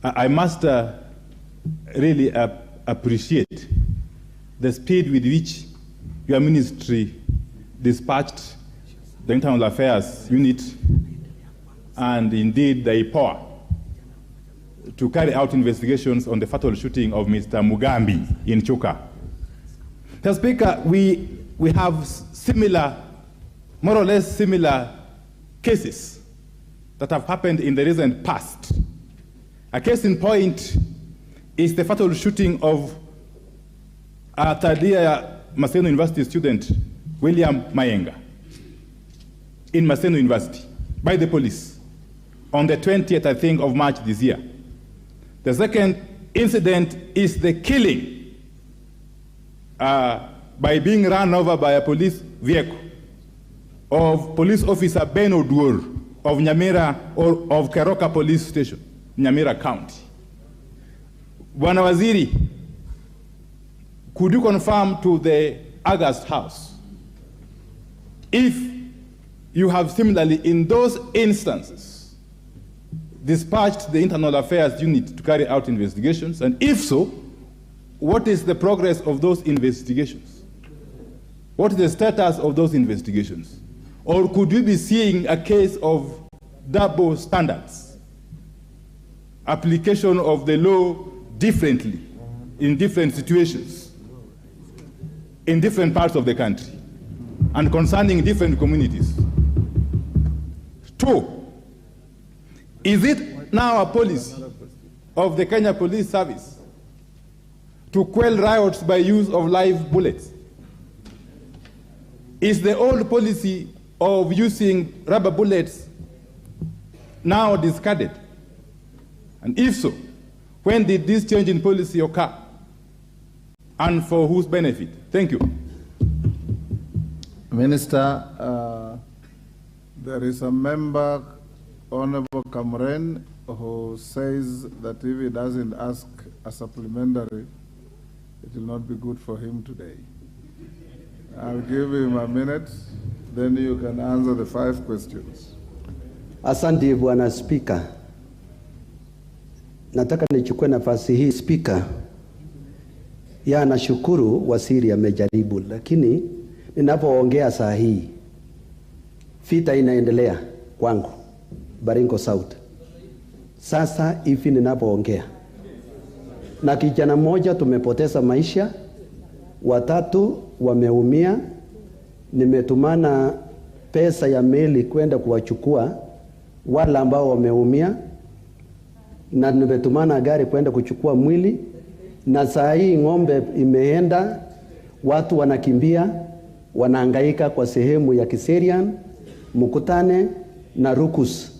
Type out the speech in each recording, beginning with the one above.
I must really appreciate the speed with which your ministry dispatched the Internal Affairs Unit and indeed the IPOA to carry out investigations on the fatal shooting of Mr. Mugambi in Chuka. Mr. Speaker, we have similar, more or less similar cases that have happened in the recent past. A case in point is the fatal shooting of a third-year Maseno University student, William Mayenga, in Maseno University by the police on the 20th, I think, of March this year. The second incident is the killing by being run over by a police vehicle of police officer Ben Oduor of Nyamira, or of Keroka Police Station, Nyamira County. Bwana Waziri, could you confirm to the August House if you have similarly, in those instances, dispatched the Internal Affairs Unit to carry out investigations? And if so, what is the progress of those investigations? What is the status of those investigations? Or could we be seeing a case of double standards, application of the law differently in different situations, in different parts of the country, and concerning different communities? Two, is it now a policy of the Kenya Police Service to quell riots by use of live bullets? Is the old policy of using rubber bullets now discarded? And if so, when did this change in policy occur? And for whose benefit? Thank you. Minister, there is a member, Honorable Kamren, who says that if he doesn't ask a supplementary, it will not be good for him today. I'll give him a minute, then you can answer the 5 questions. Asante Bwana Spika. Nataka nichukue nafasi hii Spika. Ya nashukuru waziri amejaribu, lakini ninapoongea saa hii vita inaendelea kwangu Baringo South. Sasa hivi ninapoongea na kijana mmoja tumepoteza maisha, watatu wameumia. Nimetumana pesa ya meli kwenda kuwachukua wale ambao wameumia, na nimetumana gari kwenda kuchukua mwili, na saa hii ng'ombe imeenda, watu wanakimbia, wanahangaika kwa sehemu ya Kiserian, Mukutane na Rukus.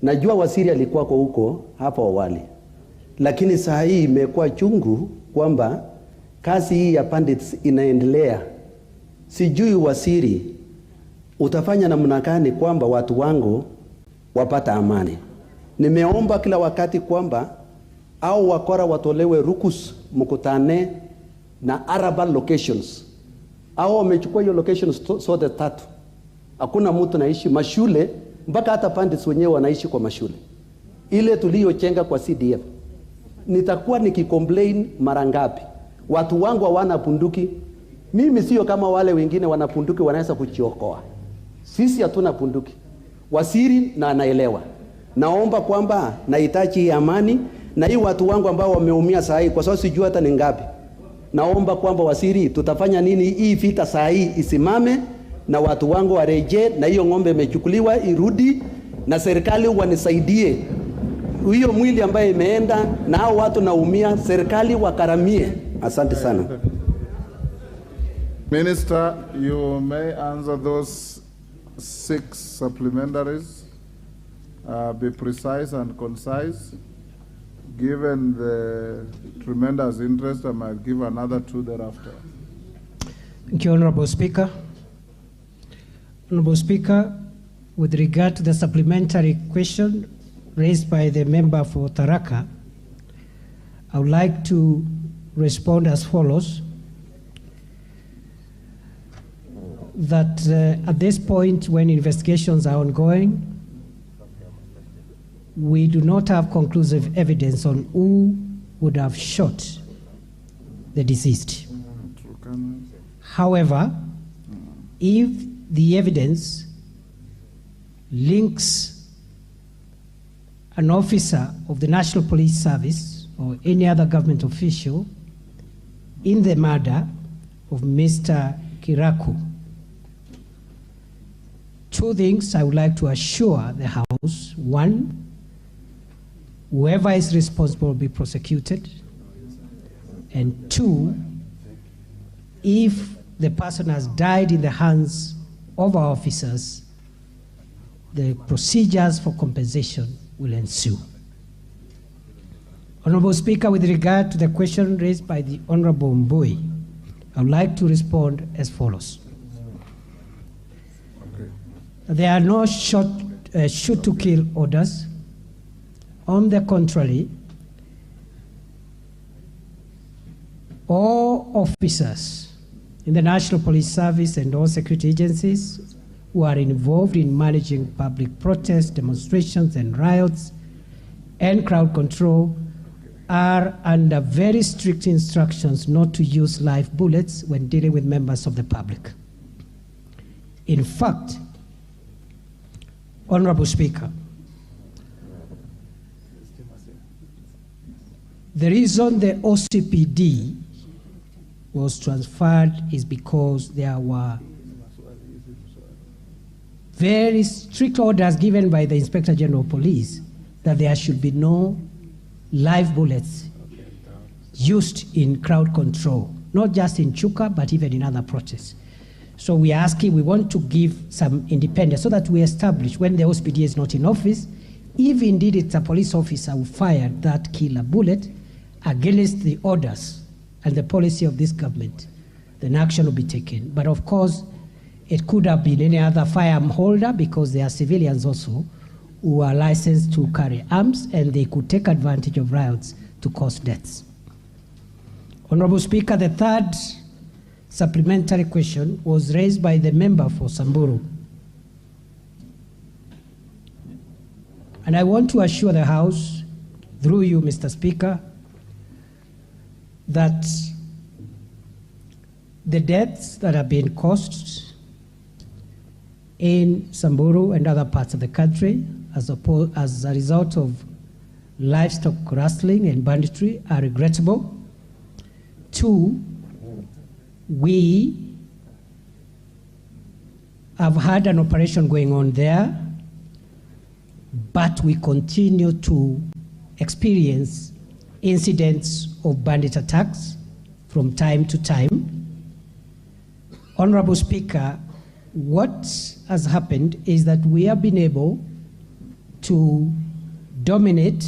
Najua waziri alikuwa kwa huko hapo awali, lakini saa hii imekuwa chungu kwamba kazi hii ya bandits inaendelea. Sijui waziri utafanya namna gani kwamba watu wangu wapata amani. Nimeomba kila wakati kwamba au wakora watolewe Rukus, Mukutane na Arabal locations. Au wamechukua hiyo locations sote 3. Hakuna mtu naishi mashule, mpaka hata bandits wenyewe wanaishi kwa mashule. Ile tuliyochenga kwa CDF. Nitakuwa nikicomplain mara ngapi? Watu wangu hawana bunduki. Mimi sio kama wale wengine wana bunduki wanaweza kujiokoa. Sisi hatuna bunduki. Waziri na anaelewa. Naomba kwamba nahitaji amani, na hii watu wangu ambao wameumia saa hii kwa sababu sijui hata ni ngapi. Naomba kwamba waziri tutafanya nini hii vita saa hii isimame na watu wangu warejee, na hiyo ng'ombe imechukuliwa irudi, na serikali wanisaidie. Hiyo mwili ambaye imeenda na hao watu naumia, serikali wakaramie. Asante sana. Minister, you may answer those 6 supplementaries. Be precise and concise. Given the tremendous interest, I might give another 2 thereafter. Thank you, Honorable Speaker. Honorable Speaker, with regard to the supplementary question raised by the member for Tharaka, I would like to respond as follows. That at this point, when investigations are ongoing, we do not have conclusive evidence on who would have shot the deceased. However, if the evidence links an officer of the National Police Service or any other government official in the murder of Mr. Kiraku, two things I would like to assure the House. One, whoever is responsible will be prosecuted. And two, if the person has died in the hands of our officers, the procedures for compensation will ensue. Honorable Speaker, with regard to the question raised by the Honorable Mbui, I would like to respond as follows. There are no shoot-to-kill orders. On the contrary, all officers in the National Police Service and all security agencies who are involved in managing public protests, demonstrations, and riots and crowd control are under very strict instructions not to use live bullets when dealing with members of the public. In fact, Honorable Speaker, the reason the OCPD was transferred is because there were very strict orders given by the Inspector General of Police that there should be no live bullets used in crowd control, not just in Chuka, but even in other protests. So we are asking, we want to give some independence so that we establish when the OCPD is not in office, if indeed it's a police officer who fired that killer bullet against the orders and the policy of this government, then action will be taken. But of course, it could have been any other firearm holder because there are civilians also who are licensed to carry arms and they could take advantage of riots to cause deaths. Honorable Speaker, the third supplementary question was raised by the member for Samburu. And I want to assure the House, through you, Mr. Speaker, that the deaths that have been caused in Samburu and other parts of the country as a result of livestock rustling and banditry are regrettable. Two, we have had an operation going on there, but we continue to experience incidents of bandit attacks from time to time. Honorable Speaker, what has happened is that we have been able to dominate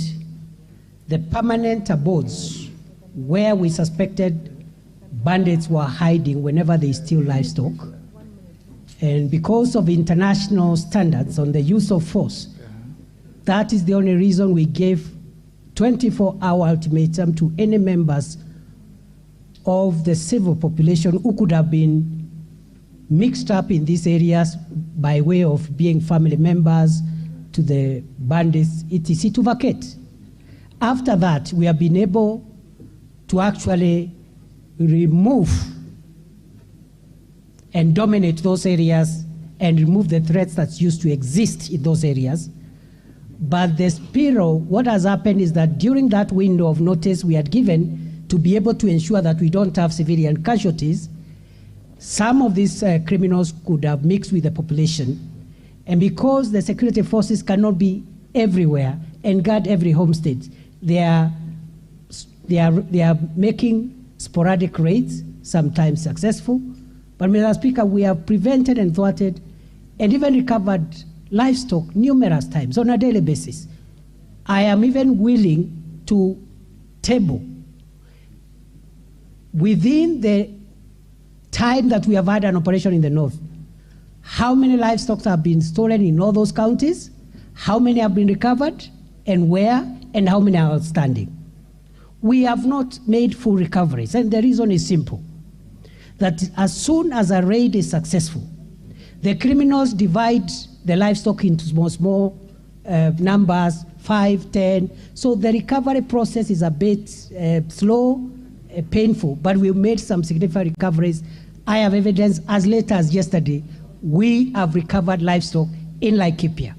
the permanent abodes where we suspected bandits were hiding whenever they steal livestock. And because of international standards on the use of force, that is the only reason we gave 24-hour ultimatum to any members of the civil population who could have been mixed up in these areas by way of being family members to the bandits, etc., to vacate. After that, we have been able to actually remove and dominate those areas and remove the threats that used to exist in those areas. But the spiral, what has happened is that during that window of notice we had given to be able to ensure that we don't have civilian casualties, some of these criminals could have mixed with the population. And because the security forces cannot be everywhere and guard every homestead, they are making sporadic raids, sometimes successful. But Mr. Speaker, we have prevented and thwarted and even recovered livestock numerous times on a daily basis. I am even willing to table within the time that we have had an operation in the north, how many livestock have been stolen in all those counties, how many have been recovered, and where, and how many are outstanding. We have not made full recoveries, and the reason is simple, that as soon as a raid is successful, the criminals divide the livestock into small numbers, 5, 10. So the recovery process is a bit slow, painful, but we made some significant recoveries. I have evidence as late as yesterday, we have recovered livestock in Laikipia.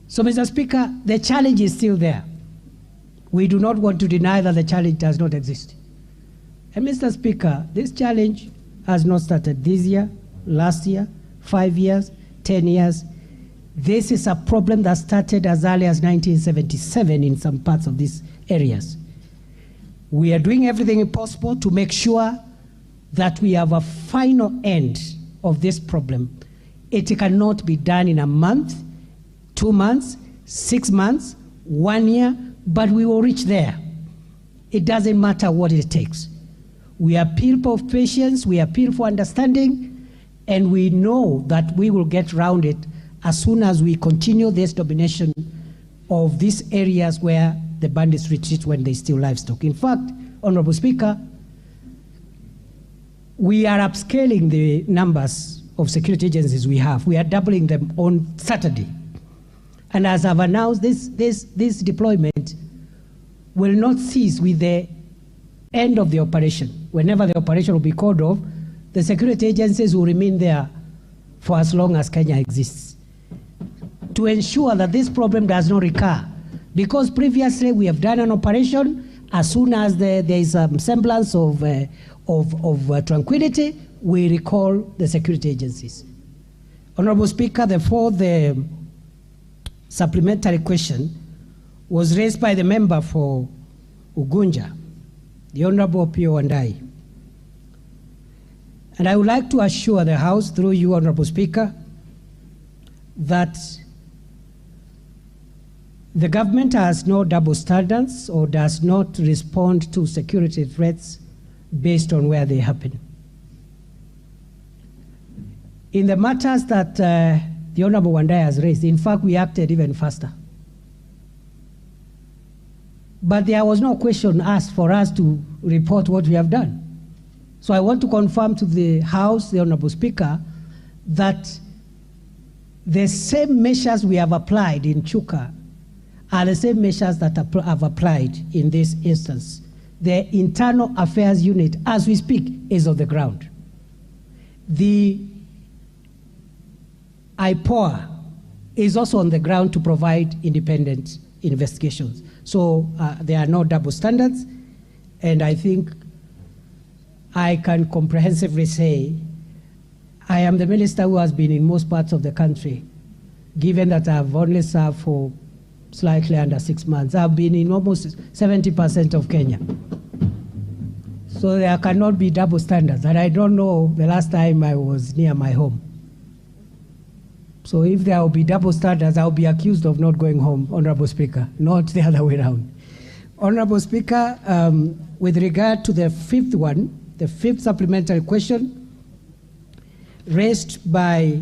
So, Mr. Speaker, the challenge is still there. We do not want to deny that the challenge does not exist. And Mr. Speaker, this challenge has not started this year, last year, 5 years, 10 years. This is a problem that started as early as 1977 in some parts of these areas. We are doing everything possible to make sure that we have a final end of this problem. It cannot be done in a month, 2 months, 6 months, 1 year, but we will reach there. It doesn't matter what it takes. We are people of patience, we are people for understanding, and we know that we will get around it as soon as we continue this domination of these areas where the bandits retreat when they steal livestock. In fact, Honorable Speaker, we are upscaling the numbers of security agencies we have. We are doubling them on Saturday. And as I've announced, this deployment will not cease with the end of the operation. Whenever the operation will be called off, the security agencies will remain there for as long as Kenya exists, to ensure that this problem does not recur. Because previously we have done an operation, as soon as there is some semblance of tranquility, we recall the security agencies. Honorable Speaker, the fourth supplementary question was raised by the member for Ugunja, the Honorable OPIYO Wandayi. And I would like to assure the House, through you, Honorable Speaker, that the government has no double standards or does not respond to security threats based on where they happen. In the matters that the Honorable Wandayi has raised, in fact, we acted even faster. But there was no question asked for us to report what we have done. So I want to confirm to the House, the Honorable Speaker, that the same measures we have applied in Chuka are the same measures that have applied in this instance. The Internal Affairs Unit, as we speak, is on the ground. The IPOA is also on the ground to provide independent investigations. So there are no double standards, and I think I can comprehensively say I am the minister who has been in most parts of the country, given that I've only served for slightly under 6 months. I've been in almost 70% of Kenya. So there cannot be double standards, and I don't know the last time I was near my home. So if there will be double standards, I'll be accused of not going home, Honorable Speaker, not the other way around. Honorable Speaker, with regard to the fifth one, the fifth supplementary question raised by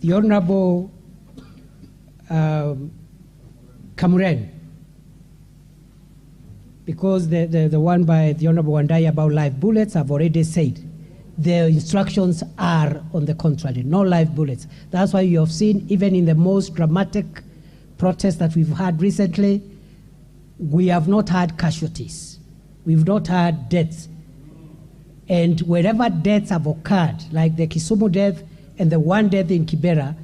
the Honorable Cameron, because the one by the Honorable Wandayi about live bullets, I've already said the instructions are on the contrary, no live bullets. That's why you have seen, even in the most dramatic protests that we've had recently, we have not had casualties. We've not had deaths. And wherever deaths have occurred, like the Kisumu death and the one death in Kibera,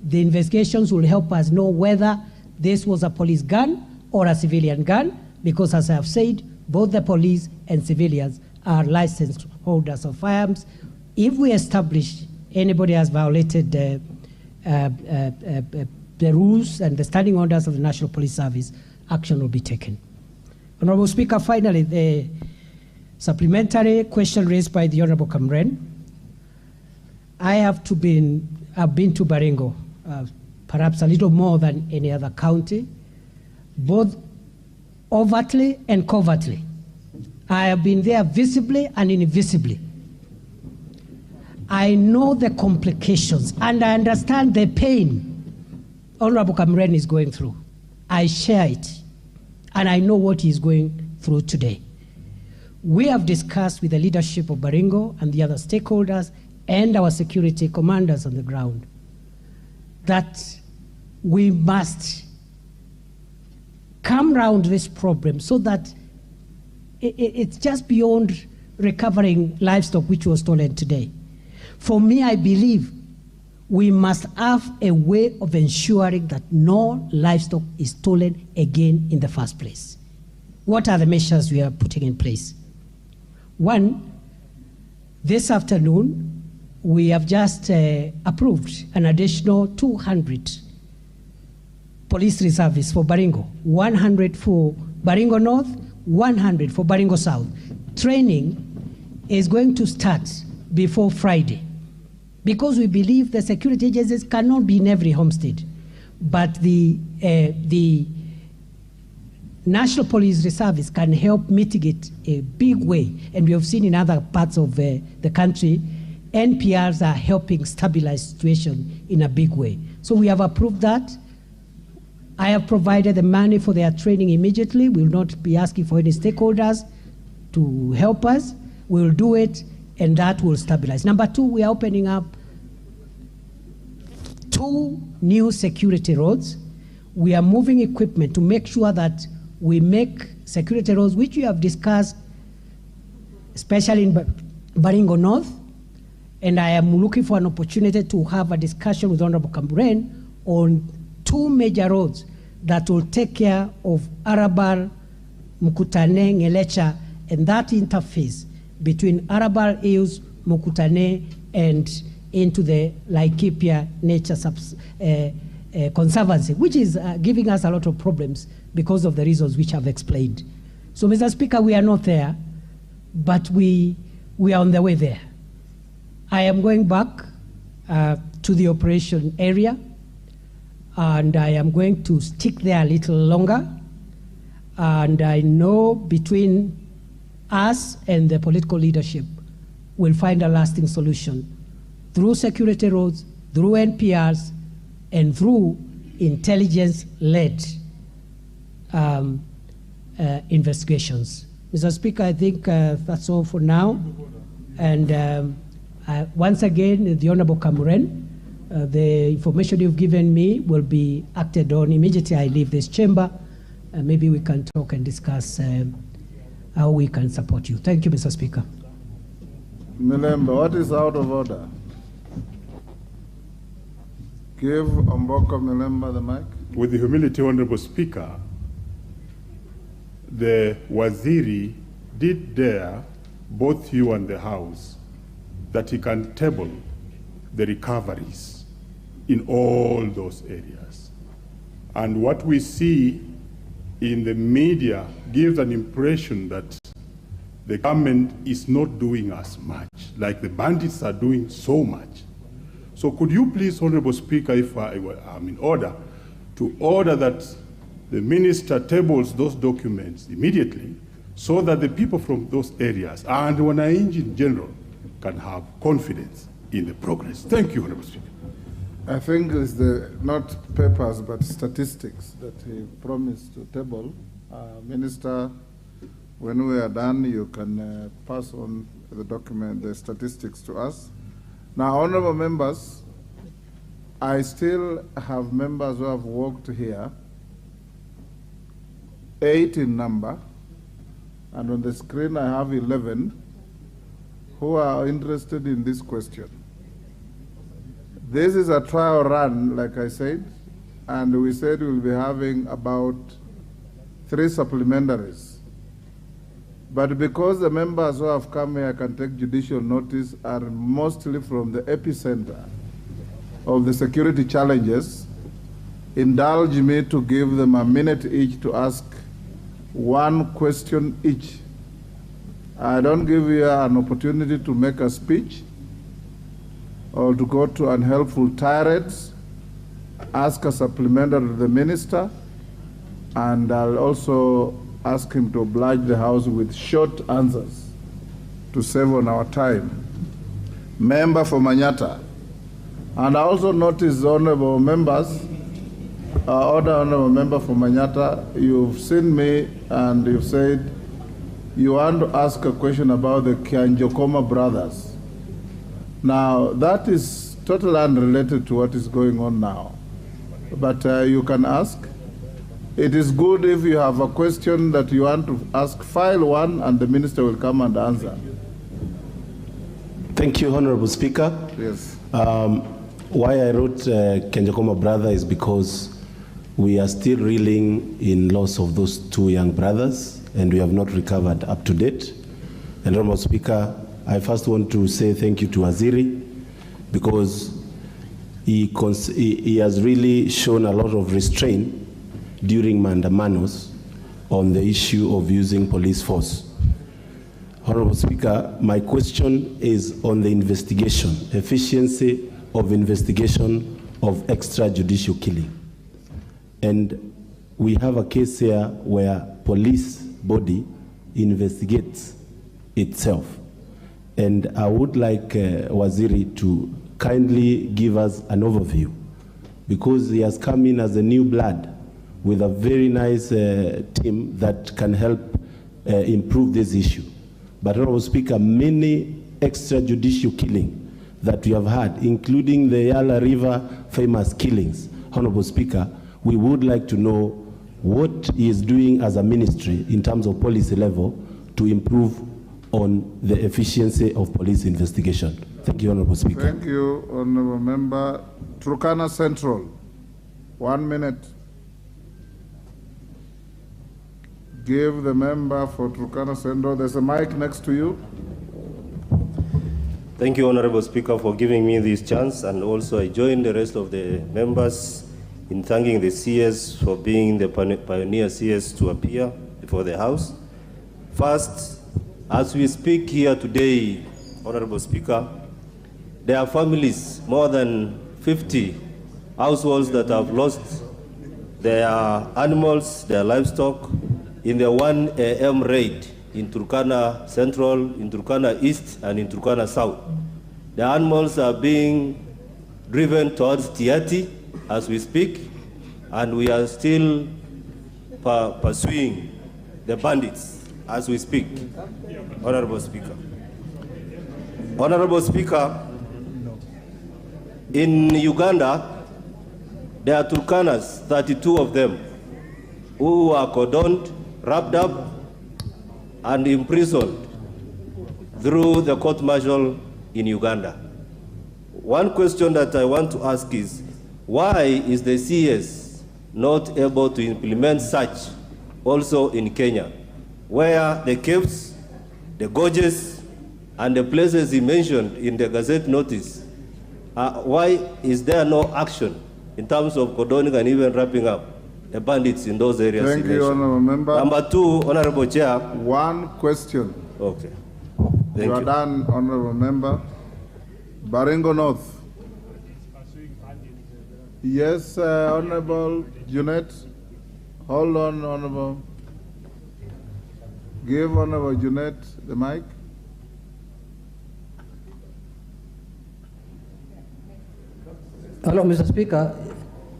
the investigations will help us know whether this was a police gun or a civilian gun, because as I have said, both the police and civilians are licensed holders of firearms. If we establish anybody has violated the rules and the standing orders of the National Police Service, action will be taken. Honorable Speaker, finally, the supplementary question raised by the Honorable Cameron. I've been to Baringo, perhaps a little more than any other county, both overtly and covertly. I have been there visibly and invisibly. I know the complications and I understand the pain Honorable Cameron is going through. I share it, and I know what he's going through today. We have discussed with the leadership of Baringo and the other stakeholders and our security commanders on the ground that we must come round this problem so that it's just beyond recovering livestock which was stolen today. For me, I believe we must have a way of ensuring that no livestock is stolen again in the first place. What are the measures we are putting in place? One, this afternoon, we have just approved an additional 200 police reservists for Baringo, 100 for Baringo North, 100 for Baringo South. Training is going to start before Friday because we believe the security agencies cannot be in every homestead, but the National Police Reservice can help mitigate a big way, and we have seen in other parts of the country, NPRs are helping stabilize situation in a big way. So we have approved that. I have provided the money for their training immediately. We will not be asking for any stakeholders to help us. We will do it, and that will stabilize. Number two, we are opening up 2 new security roads. We are moving equipment to make sure that we make security roads, which we have discussed, especially in Baringo North, and I am looking for an opportunity to have a discussion with Honorable Kamburen on 2 major roads that will take care of Arabal, Mukutane, Ngelecha, and that interface between Arabal Hills, Mukutane, and into the Laikipia Nature Conservancy, which is giving us a lot of problems because of the reasons which I've explained. So, Mr. Speaker, we are not there, but we are on the way there. I am going back to the operation area, and I am going to stick there a little longer. And I know between us and the political leadership, we'll find a lasting solution through security roads, through NPRs, and through intelligence-led investigations. Mr. Speaker, I think that's all for now. And once again, the Honorable Kamburen, the information you've given me will be acted on immediately I leave this chamber. Maybe we can talk and discuss how we can support you. Thank you, Mr. Speaker. Milemba, what is out of order? Give Omboko Milemba the mic. With the humility, Honorable Speaker, the Waziri did dare both you and the House that he can table the recoveries in all those areas. And what we see in the media gives an impression that the government is not doing as much, like the bandits are doing so much. So could you please, Honorable Speaker, if I'm in order, to order that the minister tables those documents immediately so that the people from those areas and Wananchi in general can have confidence in the progress. Thank you, Honorable Speaker. I think it's not papers but statistics that he promised to table. Minister, when we are done, you can pass on the document, the statistics to us. Now, honorable members, I still have members who have worked here, 8 in number, and on the screen I have 11 who are interested in this question. This is a trial run, like I said, and we said we'll be having about 3 supplementaries. But because the members who have come here can take judicial notice are mostly from the epicenter of the security challenges, indulge me to give them a minute each to ask 1 question each. I don't give you an opportunity to make a speech or to go to unhelpful tirades. Ask a supplementary to the minister, and I'll also ask him to oblige the House with short answers to save on our time. Member for Manyata. And I also notice, honorable members, honorable member for Manyata, you've seen me and you've said you want to ask a question about the Kianjokoma brothers. Now, that is totally unrelated to what is going on now. But you can ask. It is good if you have a question that you want to ask, file one and the minister will come and answer. Thank you, Honorable Speaker. Yes. Why I wrote Kenjakoma brother is because we are still reeling in loss of those two young brothers and we have not recovered up to date. And Honorable Speaker, I first want to say thank you to Waziri because he has really shown a lot of restraint during mandamanos on the issue of using police force. Honorable Speaker, my question is on the investigation, efficiency of investigation of extrajudicial killing. And we have a case here where police body investigates itself. And I would like Waziri to kindly give us an overview because he has come in as a new blood with a very nice team that can help improve this issue. But Honorable Speaker, many extrajudicial killing that we have had, including the Yala River famous killings, Honorable Speaker, we would like to know what he is doing as a ministry in terms of policy level to improve on the efficiency of police investigation. Thank you, Honorable Speaker. Thank you, Honorable Member. Turkana Central, 1 minute. Give the member for Turkana Central. There's a mic next to you. Thank you, Honorable Speaker, for giving me this chance, and also I join the rest of the members in thanking the CS for being the pioneer CS to appear before the House. First, as we speak here today, Honorable Speaker, there are families, more than 50 households that have lost their animals, their livestock, in the 1 a.m. raid in Turkana Central, in Turkana East, and in Turkana South. The animals are being driven towards Tiati as we speak, and we are still pursuing the bandits as we speak. Honorable Speaker. Honorable Speaker, in Uganda, there are Turkanas, 32 of them, who are cordoned, wrapped up, and imprisoned through the court-martial in Uganda. One question that I want to ask is, why is the CS not able to implement such also in Kenya, where the caves, the gorges, and the places he mentioned in the Gazette notice, why is there no action in terms of cordoning and even wrapping up the bandits in those areas? Thank you, Honorable Member. Number two, Honorable Chair. One question. Okay. Thank you. You are done, Honorable Member. Baringo North. Yes, Honorable Junet. Hold on, Honorable. Give Honorable Junet the mic. Hello, Mr. Speaker.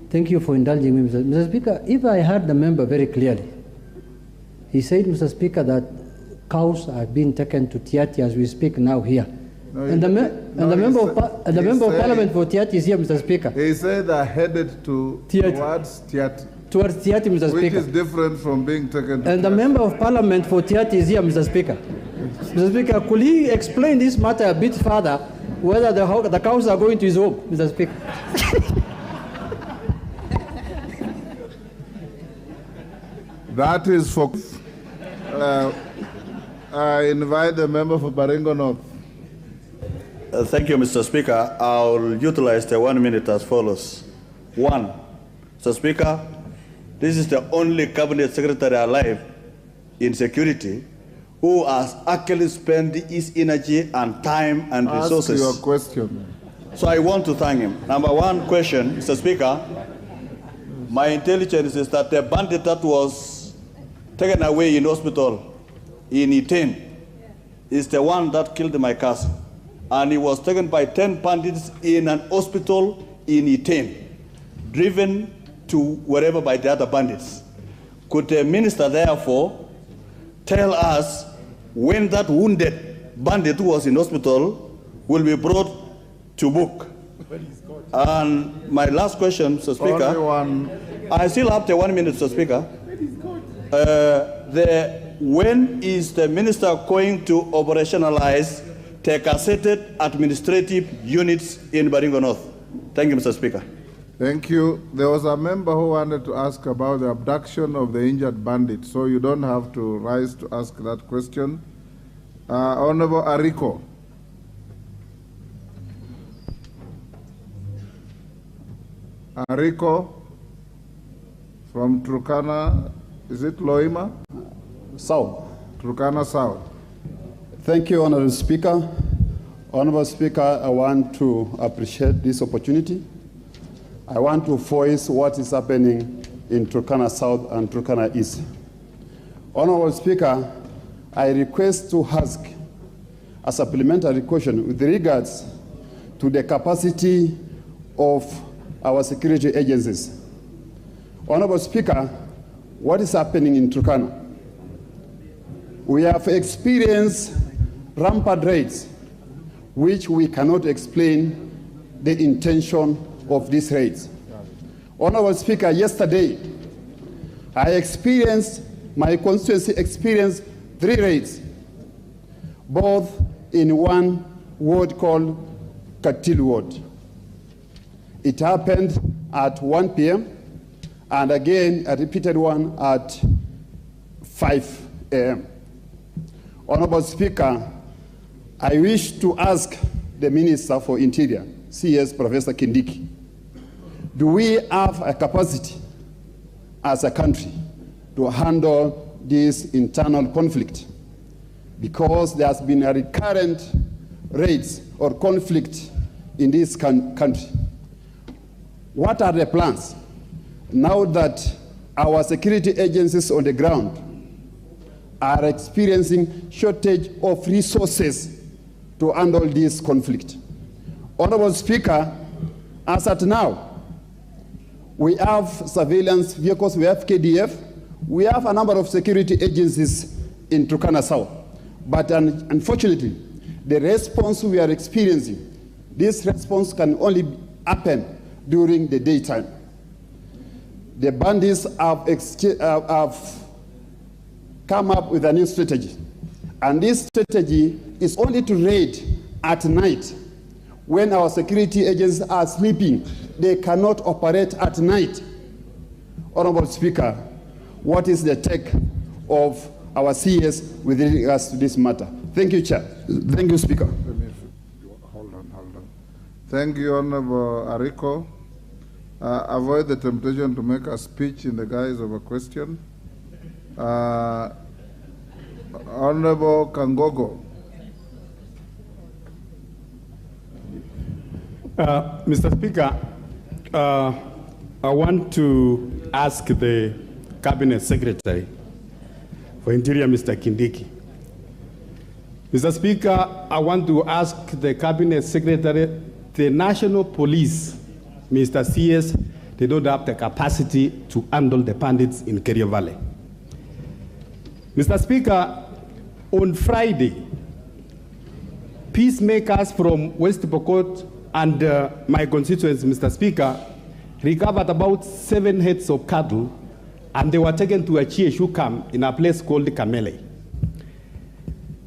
Thank you for indulging me, Mr. Speaker. If I heard the member very clearly, he said, Mr. Speaker, that cows are being taken to Tiati as we speak now here. No, and the member of Parliament for Tiati is here, Mr. Speaker. He said they're headed to towards Tiati. Towards Tiati, Mr. Speaker. Which is different from being taken to And the member of Parliament for Tiati is here, Mr. Speaker. Mr. Speaker, could he explain this matter a bit further, whether the cows are going to his home, Mr. Speaker? That is for... I invite the member for Baringo North. Thank you, Mr. Speaker. I'll utilize the 1 minute as follows. One, Mr. Speaker, this is the only cabinet secretary alive in security who has actually spent his energy and time and resources. Ask your question. So I want to thank him. Number one question, Mr. Speaker, my intelligence is that the bandit that was taken away in hospital in Iten is the one that killed my cousin. And he was taken by 10 bandits in an hospital in Iten, driven to wherever by the other bandits. Could the minister therefore tell us when that wounded bandit who was in hospital will be brought to book? And my last question, Mr. Speaker. Only one. I still have the 1 minute, Mr. Speaker. When is the minister going to operationalize the gazetted administrative units in Baringo North? Thank you, Mr. Speaker. Thank you. There was a member who wanted to ask about the abduction of the injured bandit, so you don't have to rise to ask that question. Honorable Ariko. Ariko from Turkana, is it Loima? South. Turkana South. Thank you, Honorable Speaker. Honorable Speaker, I want to appreciate this opportunity. I want to voice what is happening in Turkana South and Turkana East. Honorable Speaker, I request to ask a supplementary question with regards to the capacity of our security agencies. Honorable Speaker, what is happening in Turkana? We have experienced rampant raids, which we cannot explain the intention of these raids. Honorable Speaker, yesterday, my constituency experienced 3 raids, both in one ward called Katil Ward. It happened at 1 p.m. and again a repeated one at 5 a.m. Honorable Speaker, I wish to ask the Minister for Interior, CS Professor Kindiki, do we have a capacity as a country to handle this internal conflict? Because there has been a recurrent raids or conflict in this country. What are the plans now that our security agencies on the ground are experiencing shortage of resources to handle this conflict? Honorable Speaker, as at now, we have surveillance vehicles, we have KDF, we have a number of security agencies in Turkana South. But unfortunately, the response we are experiencing, this response can only happen during the daytime. The bandits have come up with a new strategy. And this strategy is only to raid at night. When our security agents are sleeping, they cannot operate at night. Honorable Speaker, what is the take of our CS with regards to this matter? Thank you, Chair. Thank you, Speaker. Hold on. Thank you, Honorable Ariko. Avoid the temptation to make a speech in the guise of a question. Honorable Kangogo. Mr. Speaker, I want to ask the Cabinet Secretary for Interior, Mr. Kindiki. Mr. Speaker, I want to ask the Cabinet Secretary, the National Police, Mr. CS, they don't have the capacity to handle the bandits in Kerio Valley. Mr. Speaker, on Friday, peacemakers from West Pokot and my constituents, Mr. Speaker, recovered about 7 heads of cattle, and they were taken to a Chieshu camp in a place called Kamele,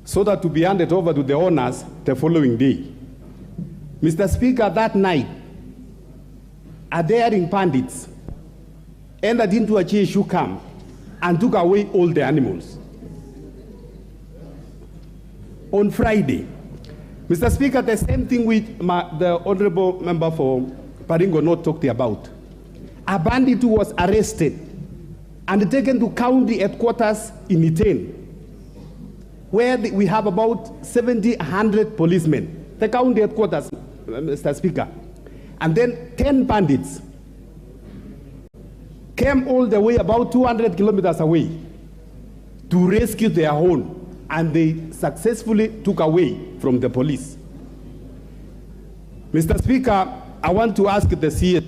so that to be handed over to the owners the following day. Mr. Speaker, that night, a daring bandits entered into a Chieshu camp and took away all the animals. On Friday, Mr. Speaker, the same thing with the honorable member for Baringo North talked about. A bandit who was arrested and taken to county headquarters in Iten, where we have about 100 policemen, the county headquarters, Mr. Speaker. And then 10 bandits came all the way about 200 kilometers away to rescue their own, and they successfully took away from the police. Mr. Speaker, I want to ask the CS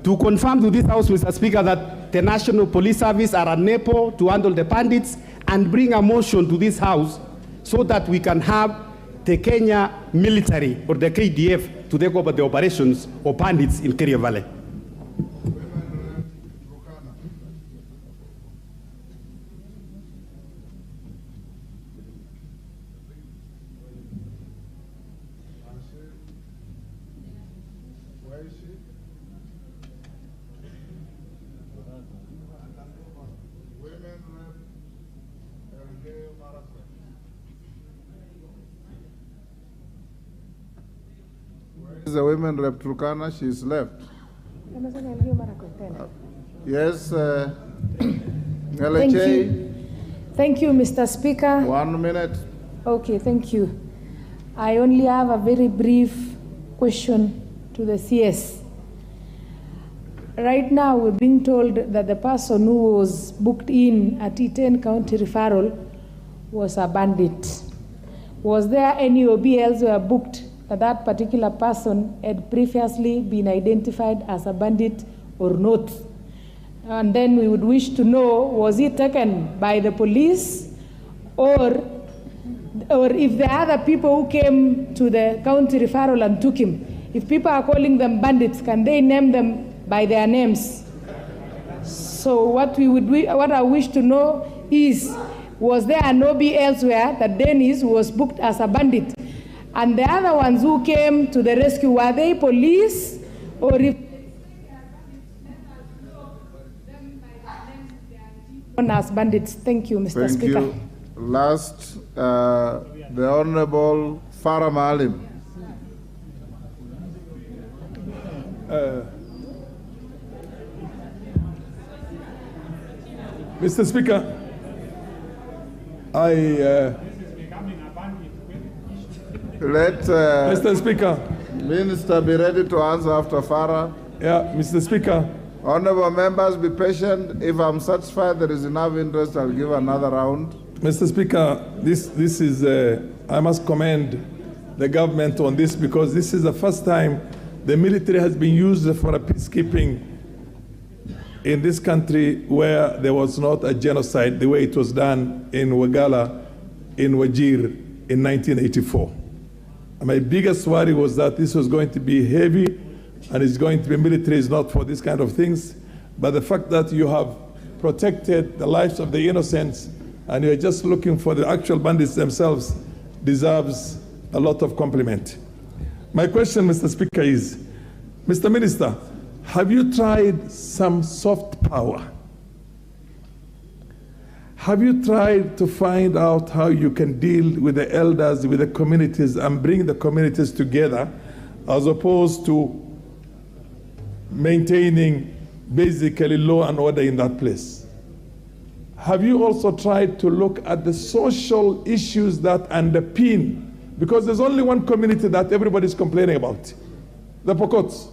to confirm to this House, Mr. Speaker, that the National Police Service are unable to handle the bandits, and bring a motion to this House so that we can have the Kenya military or the KDF to take over the operations of bandits in Kerio Valley. The women rep Turkana, she's left. Yes, Thank you. Thank you, Mr. Speaker. 1 minute. Okay, thank you. I only have a very brief question to the CS. Right now, we're being told that the person who was booked in at E10 County Referral was a bandit. Was there any OB elsewhere booked that particular person had previously been identified as a bandit or not? And then we would wish to know, was he taken by the police, or if the other people who came to the county referral and took him, if people are calling them bandits, can they name them by their names? So what I wish to know is, was there an OB elsewhere that Dennis was booked as a bandit? And the other ones who came to the rescue, were they police, or if as bandits? Thank you, Mr. Speaker. Thank you. Last, the Honorable Farah Maalim. Mr. Speaker, Mr. Speaker. Minister be ready to answer after Farah. Yeah, Mr. Speaker. Honorable members, be patient. If I'm satisfied there is enough interest, I'll give another round. Mr. Speaker, this is, I must commend the government on this, because this is the first time the military has been used for a peacekeeping in this country where there was not a genocide the way it was done in Wagala, in Wajir in 1984. And my biggest worry was that this was going to be heavy, and it's going to be military is not for this kind of things. But the fact that you have protected the lives of the innocents and you're just looking for the actual bandits themselves deserves a lot of compliment. My question, Mr. Speaker, is, Mr. Minister, have you tried some soft power? Have you tried to find out how you can deal with the elders, with the communities, and bring the communities together, as opposed to maintaining basically law and order in that place? Have you also tried to look at the social issues that underpin, because there's only one community that everybody's complaining about, the Pokots.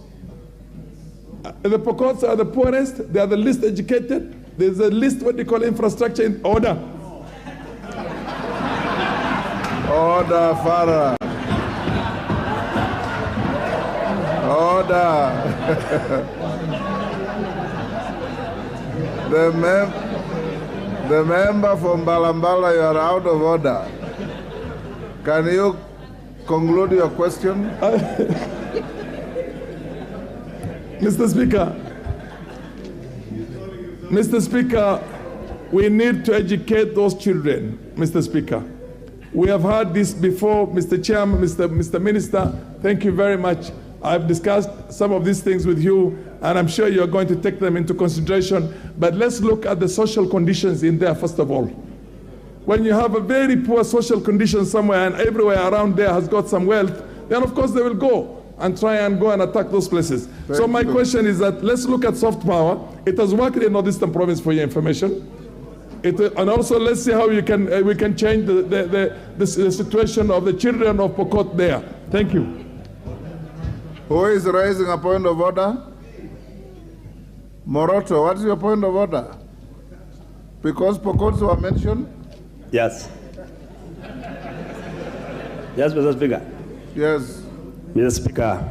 The Pokots are the poorest, they are the least educated, there's a least what they call infrastructure in order. Order, Farah. Order. The member from Balambala, you are out of order. Can you conclude your question? Mr. Speaker, we need to educate those children, Mr. Speaker. We have heard this before, Mr. Chairman, Mr. Minister, thank you very much. I've discussed some of these things with you, and I'm sure you're going to take them into consideration. But let's look at the social conditions in there, first of all. When you have a very poor social condition somewhere and everywhere around there has got some wealth, then of course they will go and try and go and attack those places. So my question is that let's look at soft power. It has worked in Northeastern Province, for your information. And also let's see how we can change the situation of the children of Pokot there. Thank you. Who is raising a point of order? Moroto, what is your point of order? Because Pokots were mentioned? Yes. Yes, Mr. Speaker. Yes. Mr. Speaker,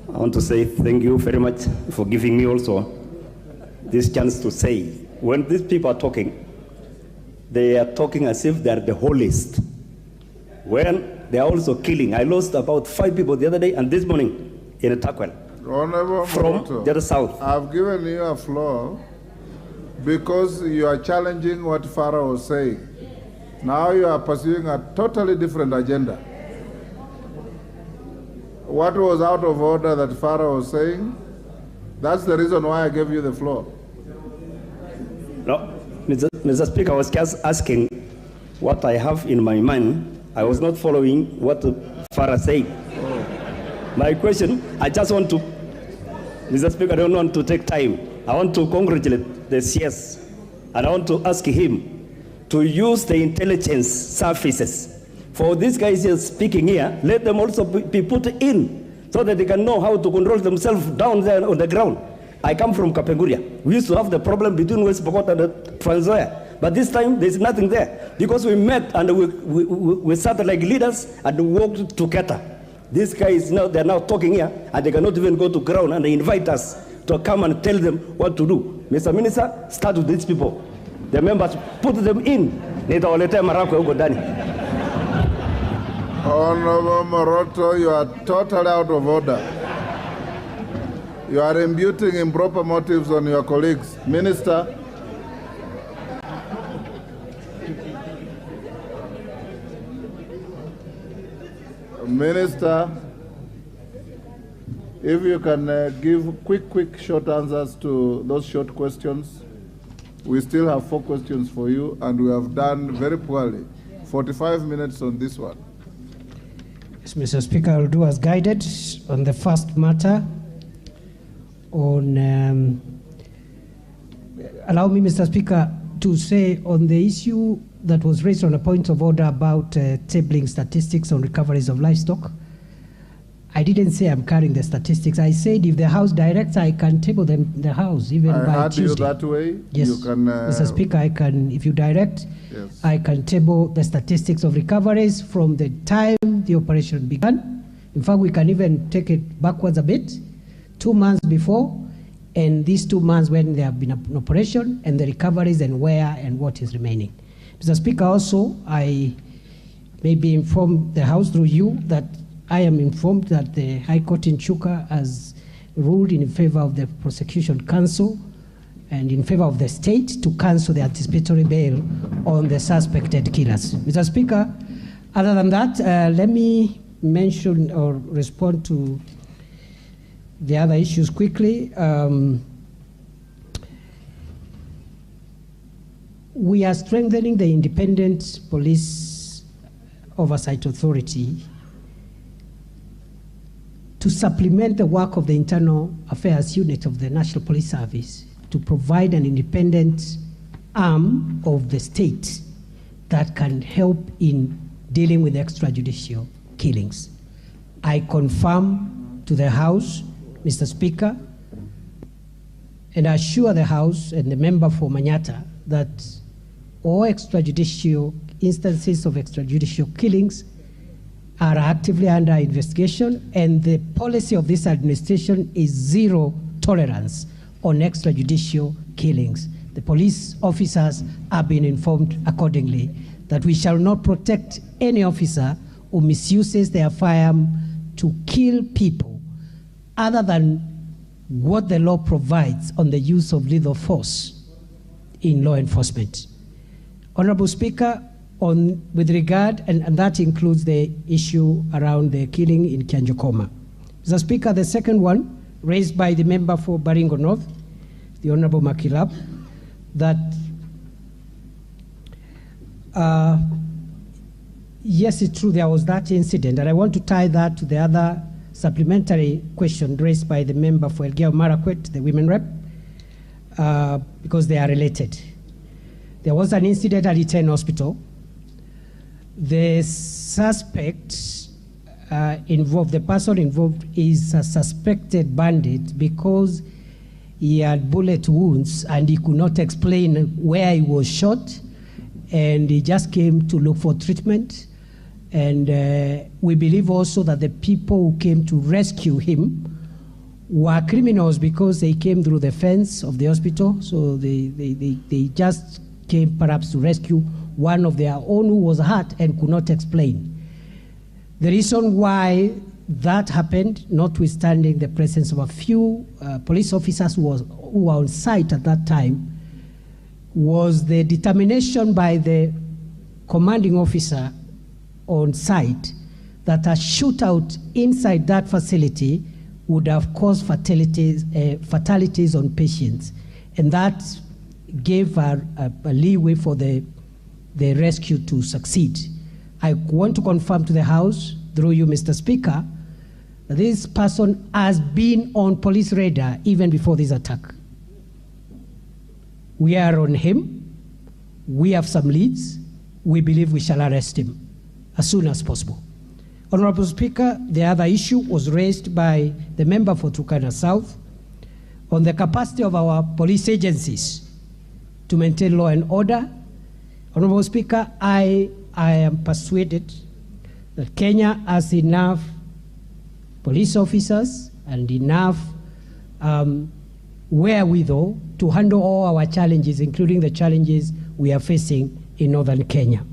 I want to say thank you very much for giving me also this chance to say, when these people are talking, they are talking as if they are the holiest. When they are also killing. I lost about 5 people the other day and this morning in a Takwel. Honorable From Moroto, the south. I've given you a floor because you are challenging what Farah was saying. Now you are pursuing a totally different agenda. What was out of order that Farah was saying? That's the reason why I gave you the floor. No, Mr. Speaker, I was just asking what I have in my mind. I was not following what Farah said. My question, I just want to, Mr. Speaker, I don't want to take time. I want to congratulate the CS, and I want to ask him to use the intelligence services. For these guys here speaking here, let them also be put in so that they can know how to control themselves down there on the ground. I come from Kapenguria. We used to have the problem between West Pokot and Trans Nzoia. But this time, there's nothing there. Because we met and we sat like leaders and worked together. These guys, now they're now talking here, and they cannot even go to ground, and they invite us to come and tell them what to do. Mr. Minister, start with these people. The members, put them in. Honorable Moroto, you are totally out of order. You are imputing improper motives on your colleagues. Minister. Minister, if you can give quick, short answers to those short questions. We still have 4 questions for you, and we have done very poorly. 45 minutes on this one. Yes, Mr. Speaker, I will do as guided on the first matter. Allow me, Mr. Speaker, to say on the issue that was raised on a point of order about tabling statistics on recoveries of livestock. I didn't say I'm carrying the statistics. I said if the House directs, I can table them in the House even by I heard Tuesday. you that way. Yes, you can, Mr. Speaker, I can, if you direct, yes. I can table the statistics of recoveries from the time the operation began. In fact, we can even take it backwards a bit, 2 months before, and these 2 months when there have been an operation, and the recoveries and where and what is remaining. Mr. Speaker, also, I maybe inform the House through you that I am informed that the High Court in Chuka has ruled in favor of the Prosecution Council and in favor of the state to cancel the anticipatory bail on the suspected killers. Mr. Speaker, other than that, let me mention or respond to the other issues quickly. We are strengthening the Independent Police Oversight Authority to supplement the work of the Internal Affairs Unit of the National Police Service to provide an independent arm of the state that can help in dealing with extrajudicial killings. I confirm to the House, Mr. Speaker, and I assure the House and the member for Manyata that all extrajudicial instances of extrajudicial killings are actively under investigation, and the policy of this administration is zero tolerance on extrajudicial killings. The police officers are being informed accordingly that we shall not protect any officer who misuses their firearm to kill people other than what the law provides on the use of lethal force in law enforcement. Honorable Speaker, with regard, and that includes the issue around the killing in Kianjokoma. Mr. Speaker, the second one, raised by the member for Baringo North, the Honorable Makilab, that yes, it's true there was that incident, and I want to tie that to the other supplementary question raised by the member for Elgeyo Marakwet, the women rep, because they are related. There was an incident at Iten Hospital. The suspect involved, the person involved is a suspected bandit because he had bullet wounds and he could not explain where he was shot, and he just came to look for treatment. And we believe also that the people who came to rescue him were criminals because they came through the fence of the hospital, so they just came perhaps to rescue one of their own who was hurt and could not explain. The reason why that happened, notwithstanding the presence of a few police officers who were on site at that time, was the determination by the commanding officer on site that a shootout inside that facility would have caused fatalities on patients. And that gave a leeway for the rescue to succeed. I want to confirm to the House, through you, Mr. Speaker, that this person has been on police radar even before this attack. We are on him. We have some leads. We believe we shall arrest him as soon as possible. Honorable Speaker, the other issue was raised by the member for Turkana South on the capacity of our police agencies to maintain law and order. Honorable Speaker, I am persuaded that Kenya has enough police officers and enough wherewithal to handle all our challenges, including the challenges we are facing in northern Kenya.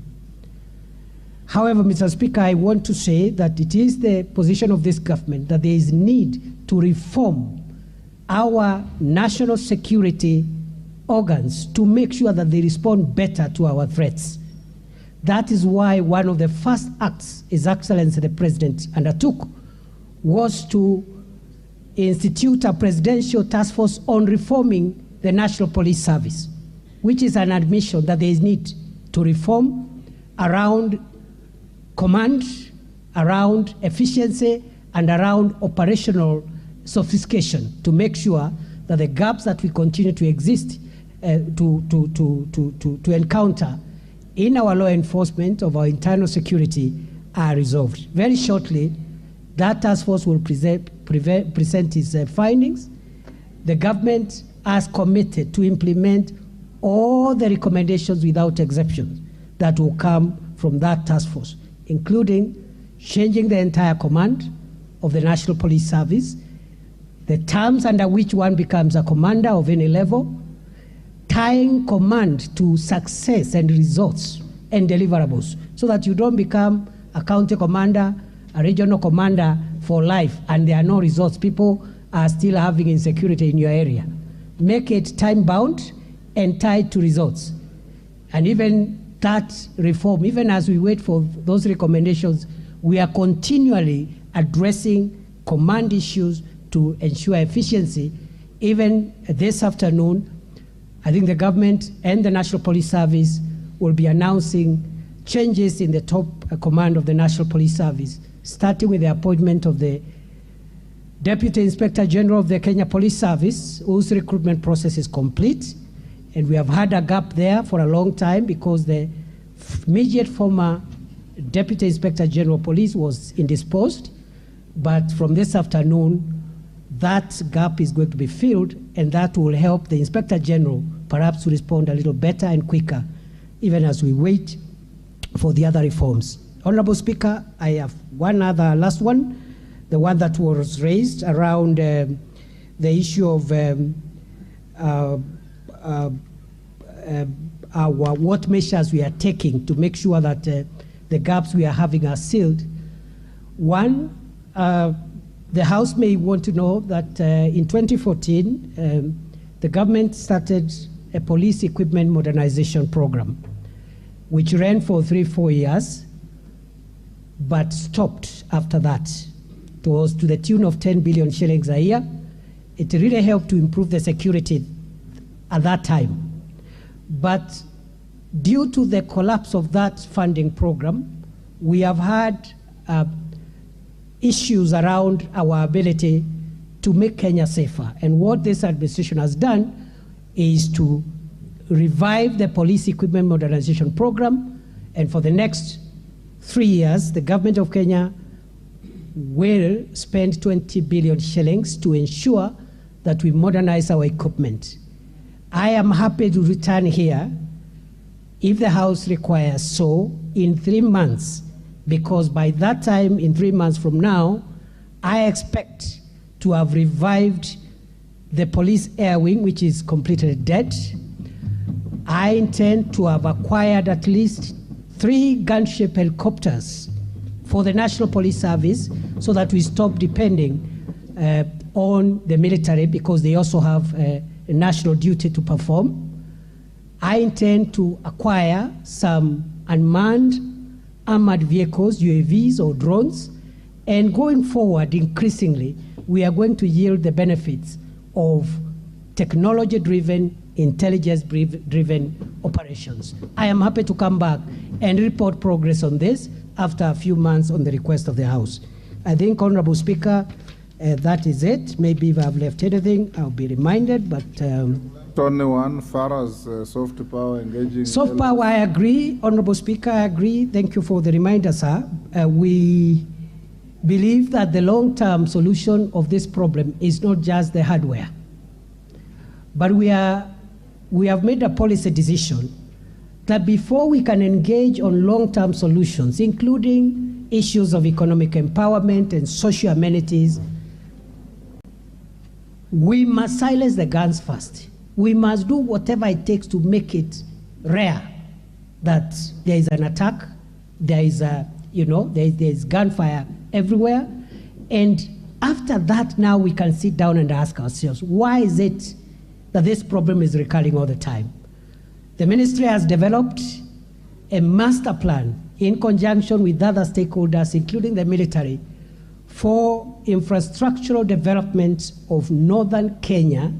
However, Mr. Speaker, I want to say that it is the position of this government that there is need to reform our national security organs to make sure that they respond better to our threats. That is why one of the first acts His Excellency the President undertook was to institute a presidential task force on reforming the National Police Service, which is an admission that there is need to reform around command, around efficiency, and around operational sophistication to make sure that the gaps that we continue to exist, to encounter in our law enforcement of our internal security are resolved. Very shortly, that task force will present its findings. The government has committed to implement all the recommendations without exception that will come from that task force, including changing the entire command of the National Police Service, the terms under which one becomes a commander of any level, tying command to success and results and deliverables, so that you don't become a county commander, a regional commander for life, and there are no results. People are still having insecurity in your area. Make it time-bound and tied to results. And even that reform, even as we wait for those recommendations, we are continually addressing command issues to ensure efficiency. Even this afternoon, I think the government and the National Police Service will be announcing changes in the top command of the National Police Service, starting with the appointment of the Deputy Inspector General of the Kenya Police Service, whose recruitment process is complete. And we have had a gap there for a long time because the immediate former Deputy Inspector General of Police was indisposed. But from this afternoon, that gap is going to be filled, and that will help the Inspector General perhaps to respond a little better and quicker, even as we wait for the other reforms. Honorable Speaker, I have one other last one, the one that was raised around the issue of what measures we are taking to make sure that the gaps we are having are sealed. One, the House may want to know that in 2014, the government started a police equipment modernization program, which ran for 3-4 years, but stopped after that. It was to the tune of 10 billion shillings a year. It really helped to improve the security at that time. But due to the collapse of that funding program, we have had issues around our ability to make Kenya safer. And what this administration has done is to revive the police equipment modernization program. And for the next 3 years, the government of Kenya will spend 20 billion shillings to ensure that we modernize our equipment. I am happy to return here if the House requires so in 3 months, because by that time, in 3 months from now, I expect to have revived the police air wing, which is completely dead. I intend to have acquired at least 3 gunship helicopters for the National Police Service so that we stop depending on the military, because they also have a national duty to perform. I intend to acquire some unmanned armored vehicles, UAVs or drones, and going forward, increasingly, we are going to yield the benefits of technology-driven, intelligence-driven operations. I am happy to come back and report progress on this after a few months on the request of the House. I think, Honorable Speaker, that is it. Maybe if I've left anything, I'll be reminded, but... Only one, far as soft power engaging... Soft power, I agree. Honorable Speaker, I agree. Thank you for the reminder, sir. We believe that the long-term solution of this problem is not just the hardware. But we have made a policy decision that before we can engage on long-term solutions, including issues of economic empowerment and social amenities, we must silence the guns first. We must do whatever it takes to make it rare that there is an attack, there is there's gunfire everywhere. And after that, now we can sit down and ask ourselves, why is it that this problem is recurring all the time? The ministry has developed a master plan in conjunction with other stakeholders, including the military, for infrastructural development of northern Kenya,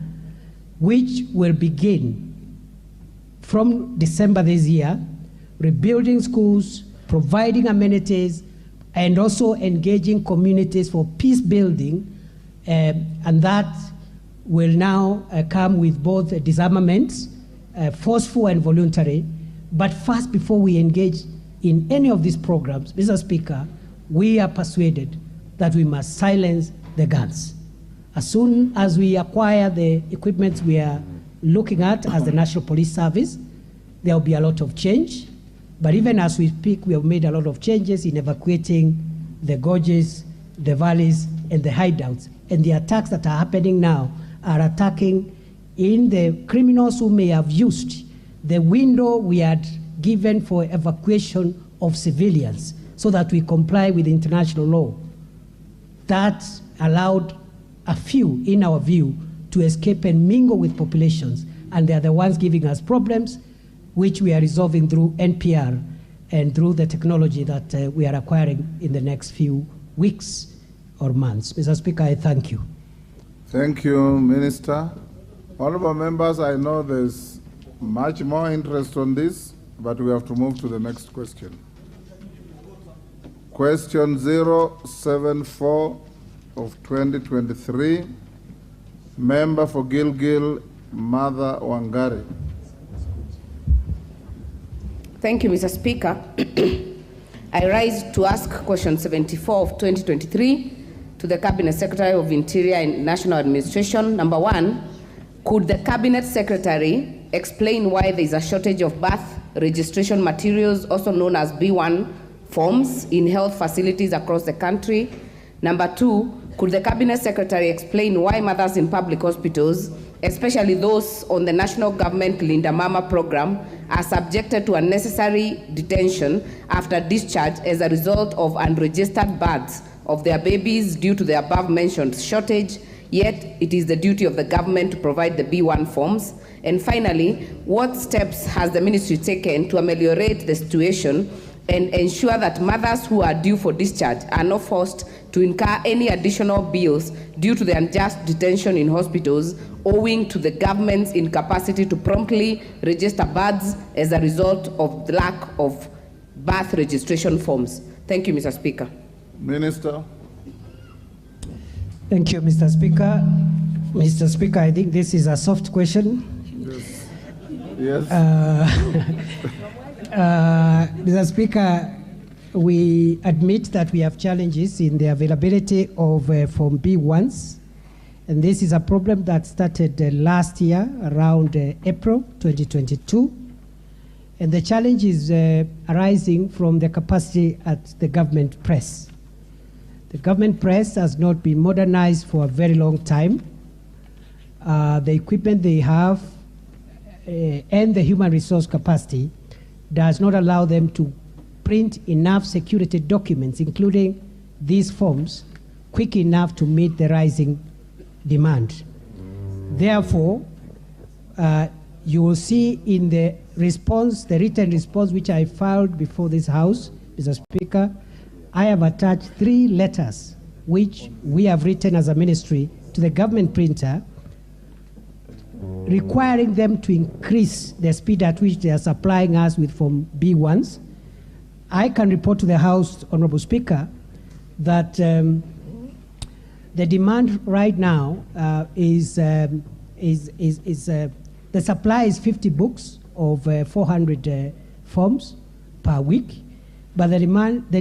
which will begin from December this year, rebuilding schools, providing amenities, and also engaging communities for peace building, and that will now come with both disarmament, forceful and voluntary. But first, before we engage in any of these programs, Mr. Speaker, we are persuaded that we must silence the guns. As soon as we acquire the equipment we are looking at as the National Police Service, there will be a lot of change. But even as we speak, we have made a lot of changes in evacuating the gorges, the valleys, and the hideouts. And the attacks that are happening now are attacking in the criminals who may have used the window we had given for evacuation of civilians so that we comply with international law. That allowed a few, in our view, to escape and mingle with populations, and they are the ones giving us problems, which we are resolving through NPR and through the technology that we are acquiring in the next few weeks or months. Mr. Speaker, I thank you. Thank you, Minister. Honorable members, I know there's much more interest on this, but we have to move to the next question. Question 074 of 2023, Member for Gilgil, Mother Wangari. Thank you, Mr. Speaker. I rise to ask question 74 of 2023 to the Cabinet Secretary of Interior and National Administration. Number one, could the Cabinet Secretary explain why there is a shortage of birth registration materials, also known as B1 forms, in health facilities across the country? Number two, could the Cabinet Secretary explain why mothers in public hospitals, especially those on the national government Linda Mama program, are subjected to unnecessary detention after discharge as a result of unregistered births of their babies due to the above-mentioned shortage, yet it is the duty of the government to provide the B1 forms? And finally, what steps has the ministry taken to ameliorate the situation and ensure that mothers who are due for discharge are not forced to incur any additional bills due to the unjust detention in hospitals owing to the government's incapacity to promptly register births as a result of the lack of birth registration forms? Thank you, Mr. Speaker. Minister. Thank you, Mr. Speaker. Mr. Speaker, I think this is a soft question. Yes. Mr. Speaker, we admit that we have challenges in the availability of Form B1s, and this is a problem that started last year around April 2022, and the challenge is arising from the capacity at the government press. The government press has not been modernized for a very long time. The equipment they have and the human resource capacity does not allow them to print enough security documents, including these forms, quick enough to meet the rising demand. Therefore, you will see in the response, the written response which I filed before this House, Mr. Speaker, I have attached 3 letters which we have written as a ministry to the government printer, requiring them to increase the speed at which they are supplying us with Form B1s. I can report to the House, Honorable Speaker, that the demand right now is the supply is 50 books of 400 forms per week, but the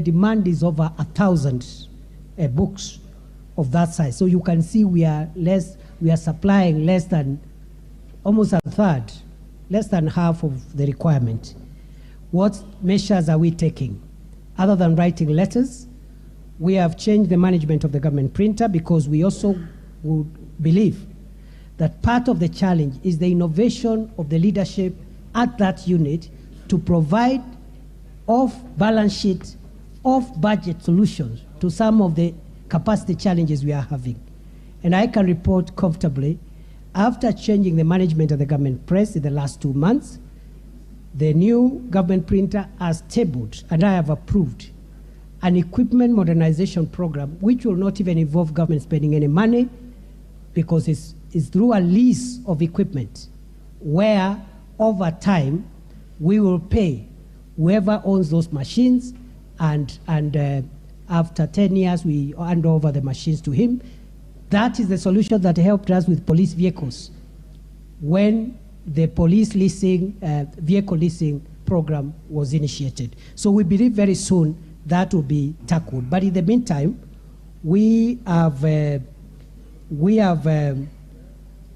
demand is over 1,000 books of that size. So you can see we are supplying less than, almost a third, less than half of the requirement. What measures are we taking? Other than writing letters, we have changed the management of the government printer because we also would believe that part of the challenge is the innovation of the leadership at that unit to provide off-balance sheet, off-budget solutions to some of the capacity challenges we are having. And I can report comfortably, after changing the management of the government press in the last 2 months, the new government printer has tabled, and I have approved, an equipment modernization program which will not even involve government spending any money, because it's through a lease of equipment where over time we will pay whoever owns those machines, and after 10 years we hand over the machines to him. That is the solution that helped us with police vehicles when the police leasing, vehicle leasing program was initiated. So we believe very soon that will be tackled. But in the meantime, we have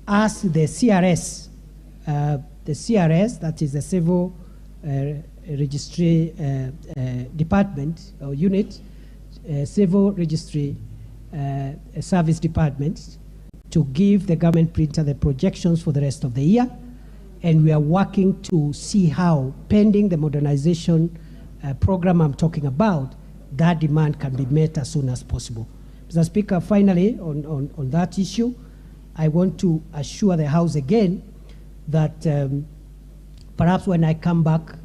asked the CRS, that is the Civil Registry Department or Unit, Civil Registry Service Department, to give the government printer the projections for the rest of the year. And we are working to see how, pending the modernization program I'm talking about, that demand can be met as soon as possible. Mr. Speaker, finally, on that issue, I want to assure the House again that perhaps when I come back,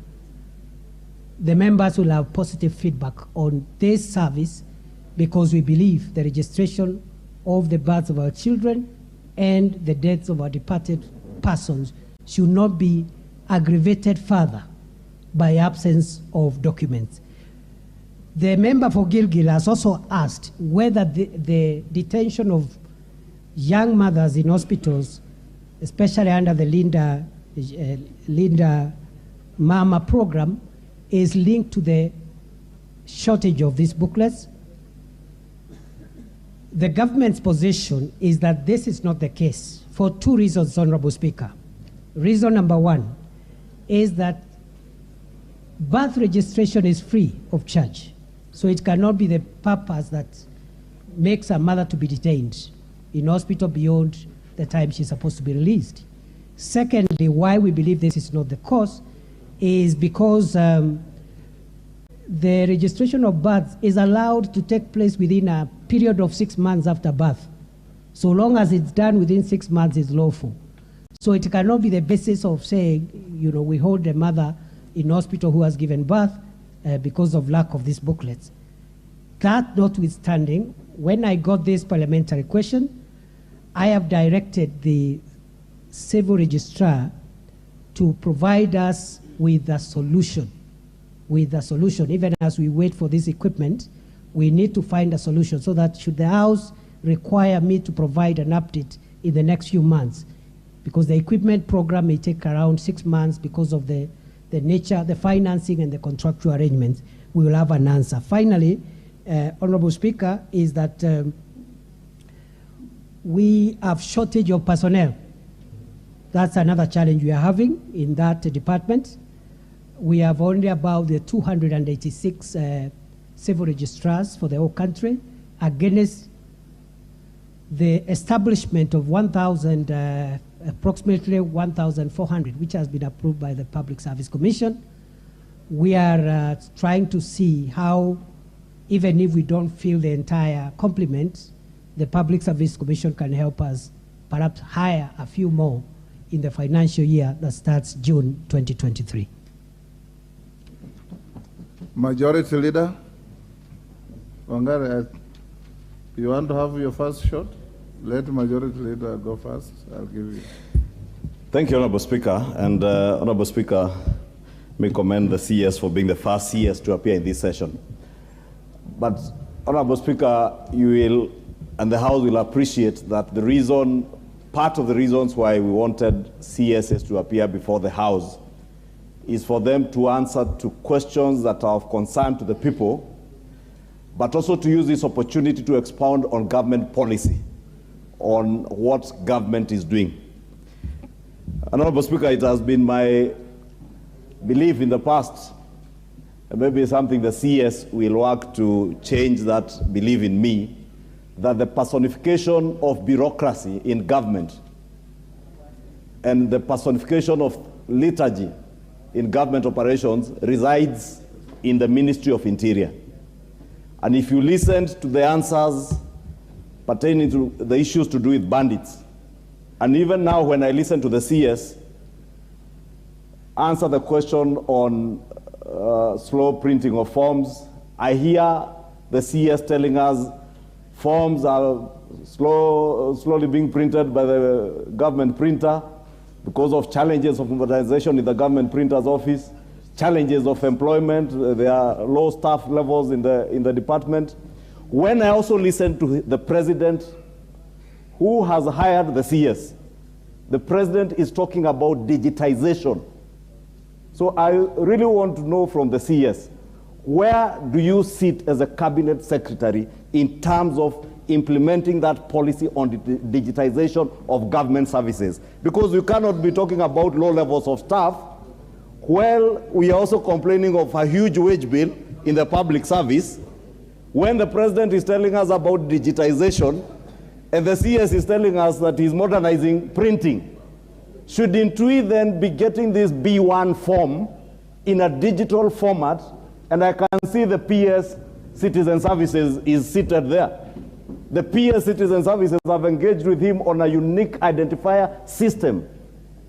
the members will have positive feedback on this service, because we believe the registration of the births of our children and the deaths of our departed persons should not be aggravated further by absence of documents. The member for Gilgil has also asked whether the detention of young mothers in hospitals, especially under the Linda Mama program, is linked to the shortage of these booklets. The government's position is that this is not the case for 2 reasons, Honorable Speaker. Reason number 1 is that birth registration is free of charge, so it cannot be the purpose that makes a mother to be detained in hospital beyond the time she's supposed to be released. Secondly, why we believe this is not the cause is because the registration of births is allowed to take place within a period of 6 months after birth. So long as it's done within 6 months, it's lawful. So it cannot be the basis of saying, we hold a mother in hospital who has given birth because of lack of these booklets. That notwithstanding, when I got this parliamentary question, I have directed the civil registrar to provide us with a solution. Even as we wait for this equipment, we need to find a solution so that should the House require me to provide an update in the next few months, because the equipment program may take around 6 months because of the nature, the financing and the contractual arrangements, we will have an answer. Finally, Honorable Speaker, is that we have shortage of personnel. That's another challenge we are having in that department. We have only about 286 civil registrars for the whole country, against the establishment of approximately 1,400, which has been approved by the Public Service Commission. we are trying to see how, even if we don't fill the entire complement, the Public Service Commission can help us perhaps hire a few more in the financial year that starts June 2023. Majority Leader, Wangari, you want to have your first shot? Let Majority Leader go first. I'll give you. Thank you, Honorable Speaker. And Honorable Speaker, may commend the CS for being the first CS to appear in this session. But Honorable Speaker, you will, and the House will appreciate that the reason, part of the reasons why we wanted CSs to appear before the House is for them to answer to questions that are of concern to the people, but also to use this opportunity to expound on government policy, on what government is doing. Honorable Speaker, it has been my belief in the past, and maybe something the CS will work to change that belief in me, that the personification of bureaucracy in government and the personification of liturgy in government operations resides in the Ministry of Interior. And if you listen to the answers pertaining to the issues to do with bandits, and even now when I listen to the CS answer the question on slow printing of forms, I hear the CS telling us forms are slowly being printed by the government printer because of challenges of modernization in the government printer's office, challenges of employment, there are low staff levels in the department. When I also listen to the president who has hired the CS, the president is talking about digitization. So I really want to know from the CS, where do you sit as a cabinet secretary in terms of implementing that policy on the digitization of government services? Because you cannot be talking about low levels of staff while we are also complaining of a huge wage bill in the public service, when the president is telling us about digitization and the CS is telling us that he's modernizing printing. Shouldn't we then be getting this B1 form in a digital format? And I can see the PS Citizen Services is seated there. The PS Citizen Services have engaged with him on a unique identifier system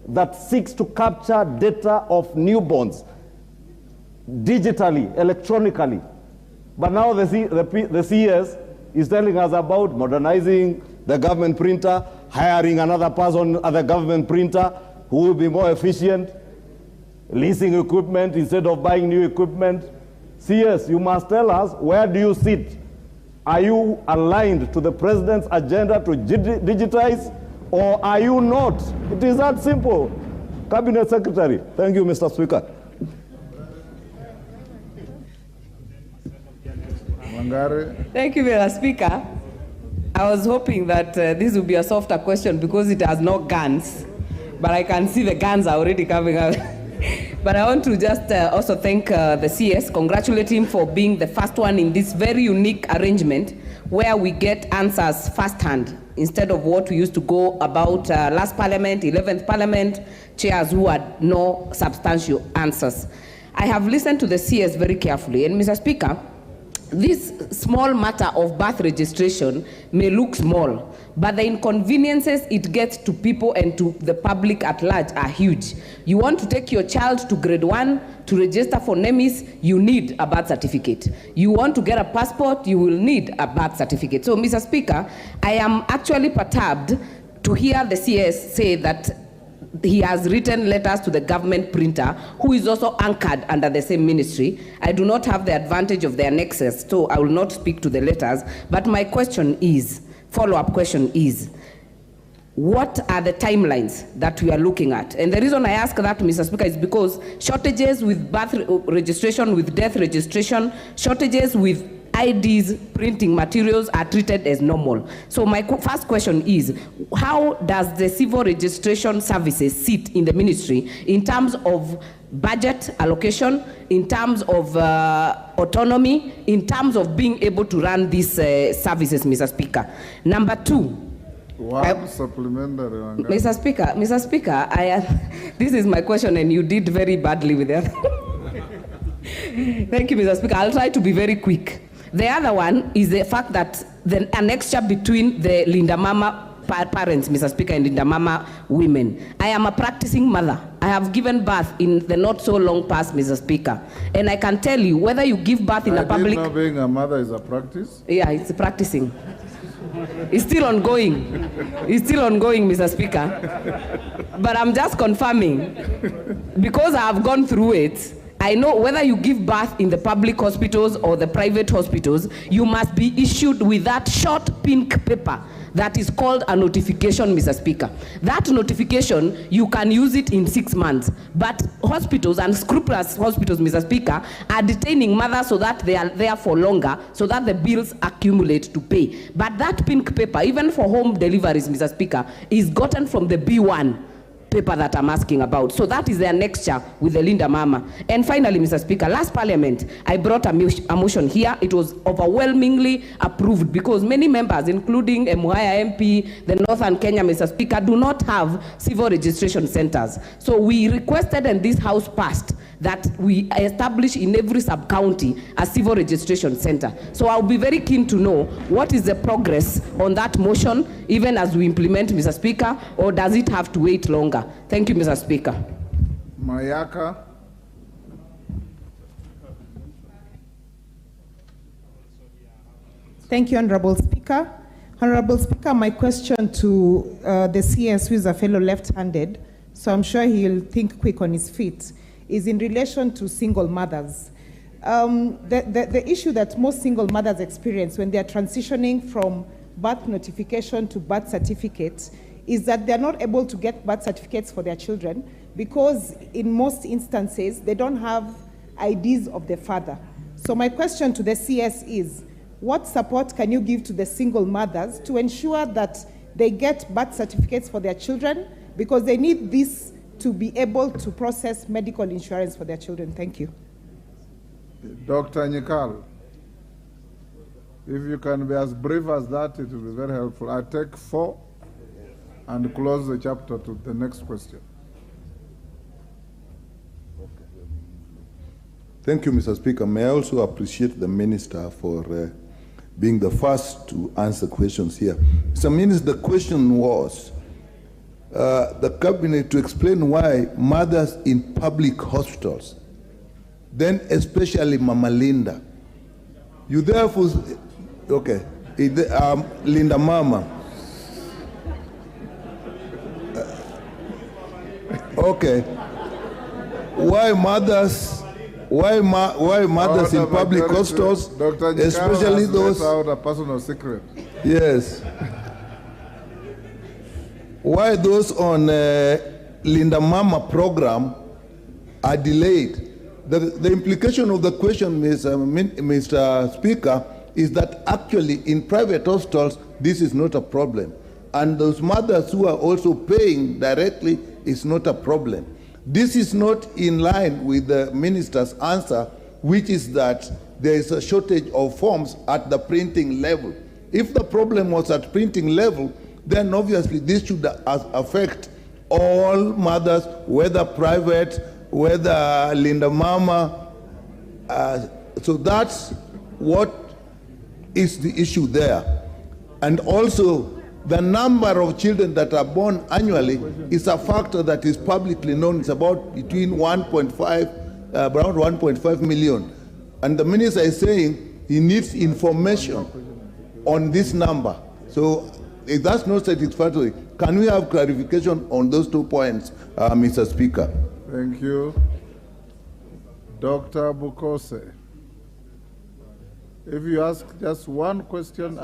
that seeks to capture data of newborns digitally, electronically. But now the CS is telling us about modernizing the government printer, hiring another person at the government printer who will be more efficient, leasing equipment instead of buying new equipment. CS, you must tell us, where do you sit? Are you aligned to the president's agenda to digitize, or are you not? It is that simple. Cabinet Secretary. Thank you, Mr. Speaker. Thank you, Mr. Speaker. I was hoping that this would be a softer question because it has no guns, but I can see the guns are already coming out. But I want to just also thank the CS, congratulate him for being the first one in this very unique arrangement where we get answers firsthand instead of what we used to go about last parliament, 11th parliament, chairs who had no substantial answers. I have listened to the CS very carefully, and Mr. Speaker, this small matter of birth registration may look small, but the inconveniences it gets to people and to the public at large are huge. You want to take your child to grade 1 to register for NEMIS, you need a birth certificate. You want to get a passport, you will need a birth certificate. So, Mr. Speaker, I am actually perturbed to hear the CS say that he has written letters to the government printer, who is also anchored under the same ministry. I do not have the advantage of their nexus, so I will not speak to the letters. But my question is, follow-up question is, what are the timelines that we are looking at? And the reason I ask that, Mr. Speaker, is because shortages with birth registration, with death registration, shortages with IDs, printing materials are treated as normal. So my first question is, how does the civil registration services sit in the ministry in terms of budget allocation, in terms of autonomy, in terms of being able to run these services, Mr. Speaker? Number 2, supplementary. Mr. Speaker, this is my question, and you did very badly with that. Thank you, Mr. Speaker. I'll try to be very quick. The other one is the fact that the annexure between the Linda Mama parents, Mr. Speaker, and Linda Mama women. I am a practicing mother. I have given birth in the not so long past, Mr. Speaker. And I can tell you, whether you give birth in a public... I didn't know being a mother is a practice. Yeah, it's practicing. It's still ongoing. It's still ongoing, Mr. Speaker. But I'm just confirming, because I have gone through it, I know whether you give birth in the public hospitals or the private hospitals, you must be issued with that short pink paper that is called a notification, Mr. Speaker. That notification, you can use it in 6 months. But hospitals, and scrupulous hospitals, Mr. Speaker, are detaining mothers so that they are there for longer, so that the bills accumulate to pay. But that pink paper, even for home deliveries, Mr. Speaker, is gotten from the B1 paper that I'm asking about. So that is the annexure with the Linda Mama. And finally, Mr. Speaker, last Parliament, I brought a motion here. It was overwhelmingly approved because many members, including Muhaya MP, the Northern Kenya, Mr. Speaker, do not have civil registration centers. So we requested, and this House passed, that we establish in every sub-county a civil registration center. So I'll be very keen to know what is the progress on that motion, even as we implement, Mr. Speaker, or does it have to wait longer? Thank you, Mr. Speaker. Mayaka. Thank you, Honorable Speaker. Honorable Speaker, my question to the CS, who is a fellow left-handed, so I'm sure he'll think quick on his feet, is in relation to single mothers. The issue that most single mothers experience when they are transitioning from birth notification to birth certificate is that they're not able to get birth certificates for their children because in most instances they don't have IDs of the father. So my question to the CS is, what support can you give to the single mothers to ensure that they get birth certificates for their children, because they need this to be able to process medical insurance for their children? Thank you. Dr. Nyikal, if you can be as brief as that, it will be very helpful. I take 4 and close the chapter to the next question. Thank you, Mr. Speaker. May I also appreciate the Minister for being the first to answer questions here. Mr. Minister, the question was the Cabinet to explain why mothers in public hospitals, then especially Mama Linda, you therefore, okay, Linda Mama, okay, why mothers in public hospitals, especially those out a personal secret. Yes. Why those on Linda Mama program are delayed? The implication of the question, Mr. Speaker, is that actually in private hospitals this is not a problem, and those mothers who are also paying directly is not a problem. This is not in line with the minister's answer, which is that there is a shortage of forms at the printing level. If the problem was at printing level, then obviously this should affect all mothers, whether private, whether Linda Mama. So that's what is the issue there. And also, the number of children that are born annually is a factor that is publicly known. It's about between 1.5, around 1.5 million. And the minister is saying he needs information on this number. So if that's not satisfactory, can we have clarification on those 2 points, Mr. Speaker? Thank you. Dr. Bukose. If you ask just one question,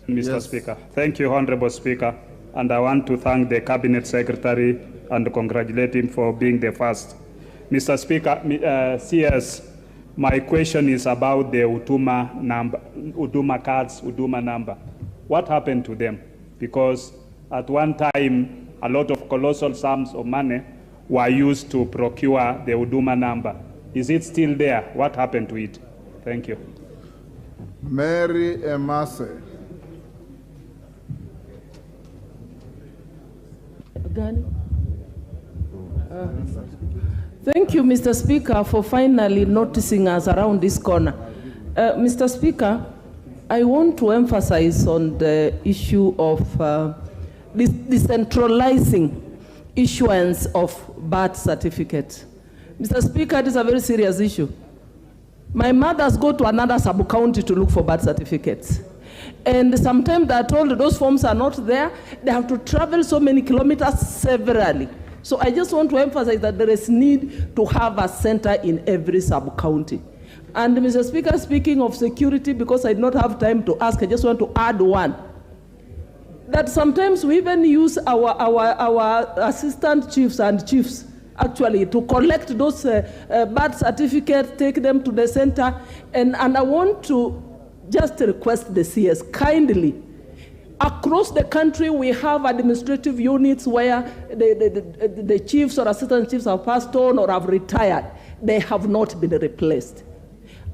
Mr. Yes. Speaker. Thank you, Honorable Speaker. And I want to thank the Cabinet Secretary and congratulate him for being the first. Mr. Speaker, CS, my question is about the Huduma number, Huduma cards, Huduma number. What happened to them? Because at one time, a lot of colossal sums of money were used to procure the Huduma number. Is it still there? What happened to it? Thank you. Mary Emase. Thank you, Mr. Speaker, for finally noticing us around this corner. Mr. Speaker, I want to emphasize on the issue of decentralizing issuance of birth certificates. Mr. Speaker, it is a very serious issue. My mothers go to another sub-county to look for birth certificates. And sometimes they are told those forms are not there. They have to travel so many kilometers severally. So I just want to emphasize that there is need to have a center in every sub-county. And Mr. Speaker, speaking of security, because I do not have time to ask, I just want to add one. That sometimes we even use our assistant chiefs and chiefs actually to collect those birth certificates, take them to the center. And I want to just request the CS kindly. Across the country, we have administrative units where the chiefs or assistant chiefs have passed on or have retired. They have not been replaced.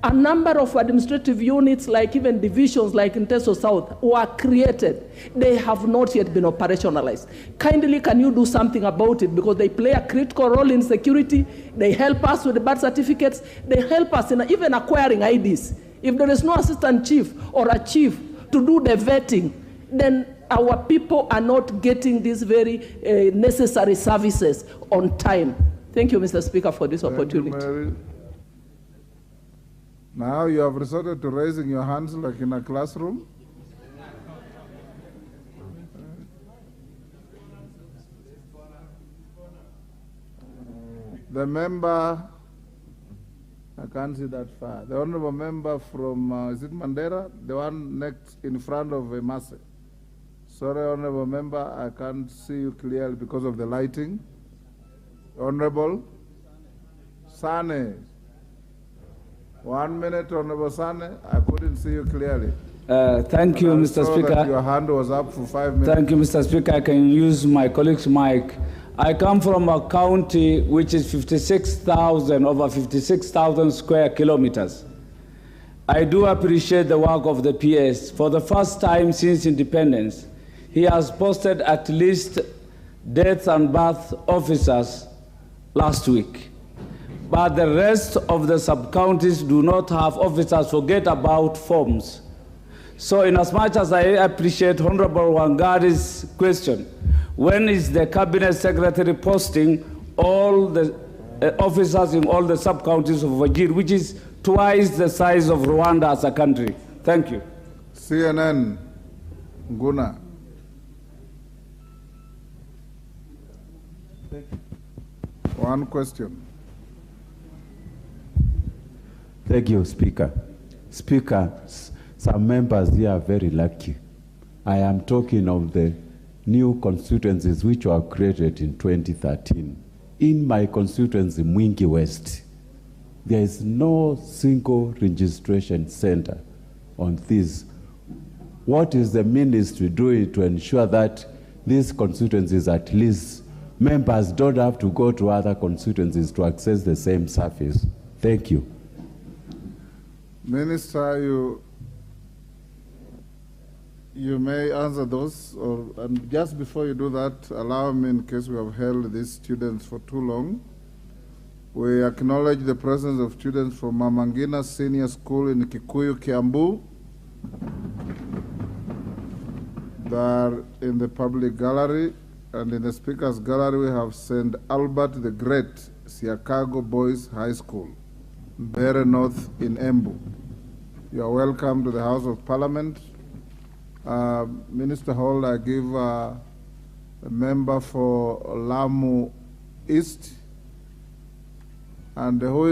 A number of administrative units, like even divisions like in Teso South, were created. They have not yet been operationalized. Kindly, can you do something about it? Because they play a critical role in security. They help us with the birth certificates. They help us in even acquiring IDs. If there is no assistant chief or a chief to do the vetting, then our people are not getting these very necessary services on time. Thank you, Mr. Speaker, for this opportunity. Now you have resorted to raising your hands like in a classroom. The member, I can't see that far. The honorable member from, is it Mandera? The one next in front of Mase. Sorry, honorable member, I can't see you clearly because of the lighting. Honorable Sane. 1 minute, Honorable Sane. I couldn't see you clearly. Thank you, Mr. Speaker. That your hand was up for 5 minutes. Thank you, Mr. Speaker. I can use my colleague's mic. I come from a county which is 56,000, over 56,000 square kilometers. I do appreciate the work of the PS. For the first time since independence, he has posted at least death and birth officers last week. But the rest of the sub-counties do not have officers. Forget about forms. So in as much as I appreciate Honorable Wangari's question, when is the Cabinet Secretary posting all the officers in all the sub-counties of Wajir, which is twice the size of Rwanda as a country? Thank you. CNN, Guna. One question. Thank you, Speaker. Speaker, some members here are very lucky. I am talking of the new constituencies which were created in 2013. In my constituency, Mwingi West, there is no single registration center on this. What is the ministry doing to ensure that these constituencies, at least members don't have to go to other constituencies to access the same service? Thank you. Minister, you may answer those, and just before you do that, allow me, in case we have held these students for too long, we acknowledge the presence of students from Mamangina Senior School in Kikuyu, Kiambu. They are in the public gallery, and in the speaker's gallery we have St. Albert the Great, Siakago Boys High School, Bere North in Embu. You are welcome to the House of Parliament. Minister Hall, I give a member for Lamu East, and who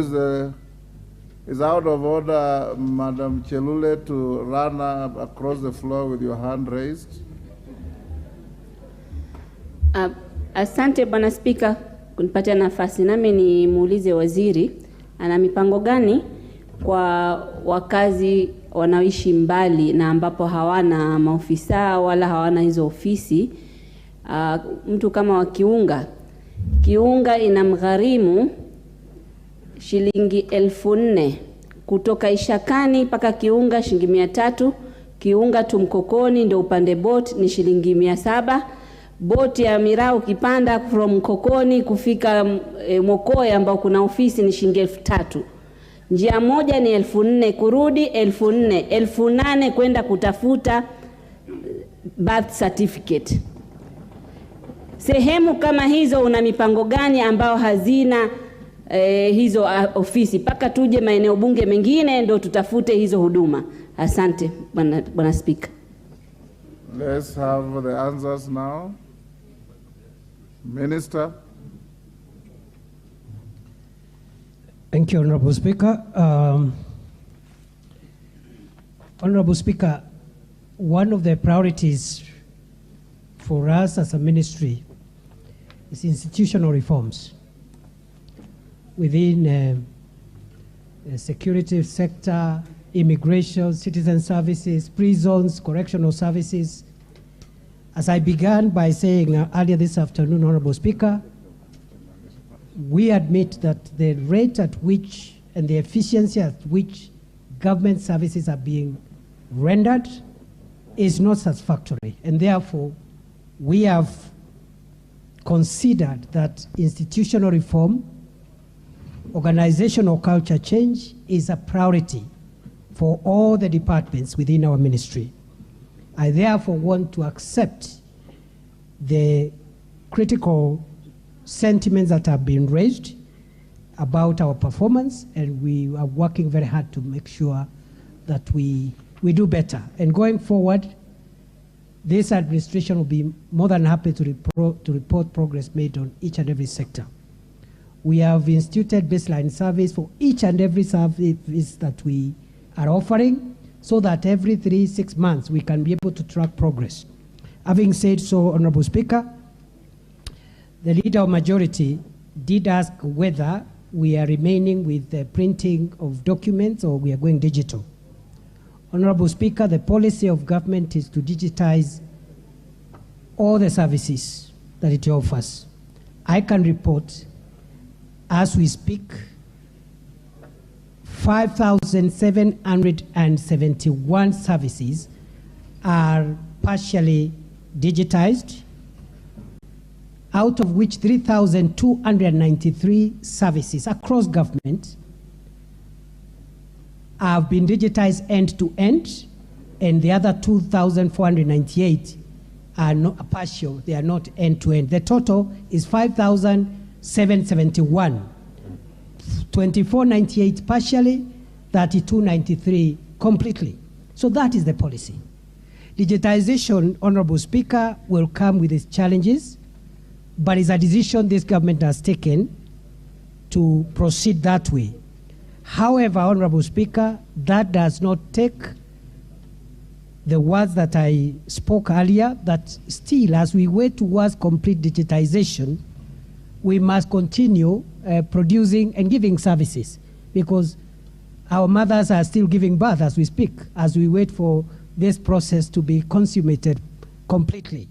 is out of order, Madam Chelule, to run across the floor with your hand raised. Asante Bwana Spika kunipatia nafasi, nami ni muulize waziri ana mipango gani kwa wakazi wanaoishi mbali na ambapo hawana maofisa wala hawana hizo ofisi. Mtu kama wa Kiunga inamgharimu shilingi 4,000 kutoka Ishakani mpaka Kiunga shilingi 300, Kiunga Tumkokoni ndio upande bot ni shilingi 700, boti ya miraa ukipanda from Kokoni kufika Mokoe ambao kuna ofisi ni shilingi 3,000. Njia moja ni 4,000 kurudi, 4,000, 8,000 kwenda kutafuta birth certificate. Sehemu kama hizo una mipango gani ambao hazina hizo ofisi? Paka tuje maeneo bunge mengine ndo tutafute hizo huduma. Asante Bwana Speaker. Let's have the answers now. Minister. Thank you, Honorable Speaker. Honorable Speaker, one of the priorities for us as a ministry is institutional reforms within the security sector, immigration, citizen services, prisons, correctional services. As I began by saying earlier this afternoon, Honorable Speaker, we admit that the rate at which and the efficiency at which government services are being rendered is not satisfactory, and therefore we have considered that institutional reform, organizational culture change is a priority for all the departments within our ministry. I therefore want to accept the critical sentiments that have been raised about our performance, and we are working very hard to make sure that we do better. And going forward, this administration will be more than happy to report progress made on each and every sector. We have instituted baseline surveys for each and every service that we are offering, so that every 3-6 months we can be able to track progress. Having said so, Honorable Speaker, the Leader of Majority did ask whether we are remaining with the printing of documents or we are going digital. Honorable Speaker, the policy of government is to digitize all the services that it offers. I can report, as we speak, 5,771 services are partially digitized, out of which 3,293 services across government have been digitized end-to-end, and the other 2,498 are not partial, they are not end-to-end. The total is 5,771. 2,498 partially, 3,293 completely. So that is the policy. Digitization, Honorable Speaker, will come with its challenges, but it's a decision this government has taken to proceed that way. However, Honorable Speaker, that does not take the words that I spoke earlier, that still, as we wait towards complete digitization, we must continue producing and giving services, because our mothers are still giving birth as we speak, as we wait for this process to be consummated completely.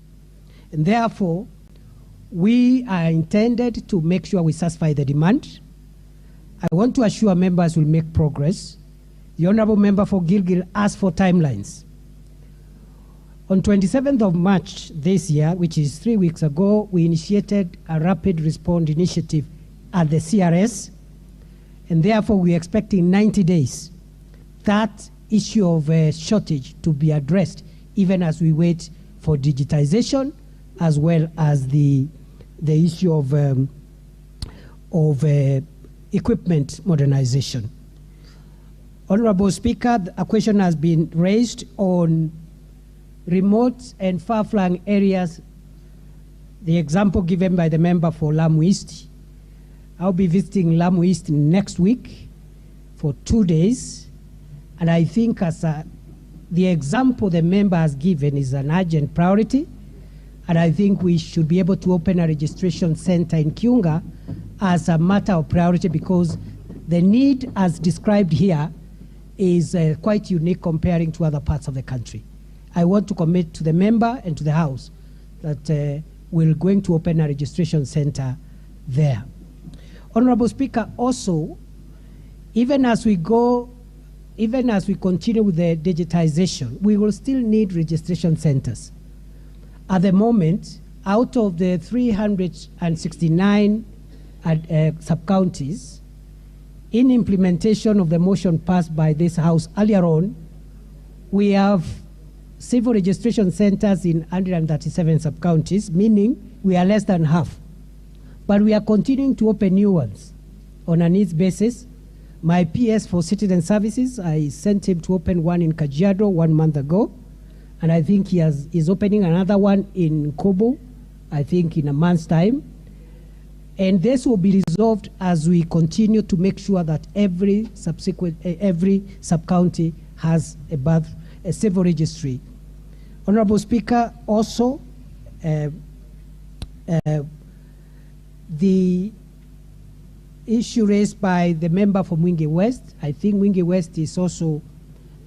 And therefore, we are intended to make sure we satisfy the demand. I want to assure members will make progress. The Honorable Member for Gilgil asked for timelines. On 27th of March this year, which is 3 weeks ago, we initiated a rapid response initiative at the CRS, and therefore we're expecting 90 days that issue of shortage to be addressed, even as we wait for digitization, as well as the issue of equipment modernization. Honorable Speaker, a question has been raised on remote and far-flung areas, the example given by the member for Lamu East. I'll be visiting Lamu East next week for 2 days, and I think the example the member has given is an urgent priority, and I think we should be able to open a registration center in Kiunga as a matter of priority, because the need as described here is quite unique comparing to other parts of the country. I want to commit to the member and to the House that we're going to open a registration center there. Honorable Speaker, also, even as we continue with the digitization, we will still need registration centers. At the moment, out of the 369 sub-counties, in implementation of the motion passed by this House earlier on, we have civil registration centers in 137 sub-counties, meaning we are less than half. But we are continuing to open new ones on a needs basis. My PS for Citizen Services, I sent him to open one in Kajiado 1 month ago, and I think is opening another one in Kobo, I think in a month's time. And this will be resolved as we continue to make sure that every sub-county has a civil registry. Honorable Speaker, also the issue raised by the member from Mwingi West, I think Mwingi West is also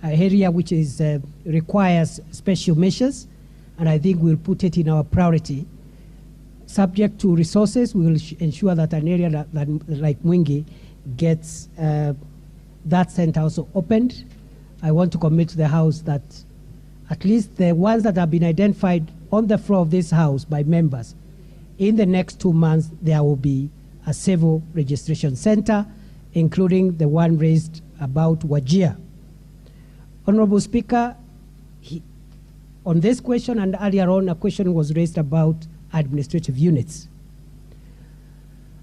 an area which is, requires special measures, and I think we'll put it in our priority. Subject to resources, we will ensure that an area that like Mwingi gets that center also opened. I want to commit to the House that at least the ones that have been identified on the floor of this House by members, in the next 2 months, there will be a civil registration center, including the one raised about Wajir. Honorable Speaker, on this question and earlier on, a question was raised about administrative units.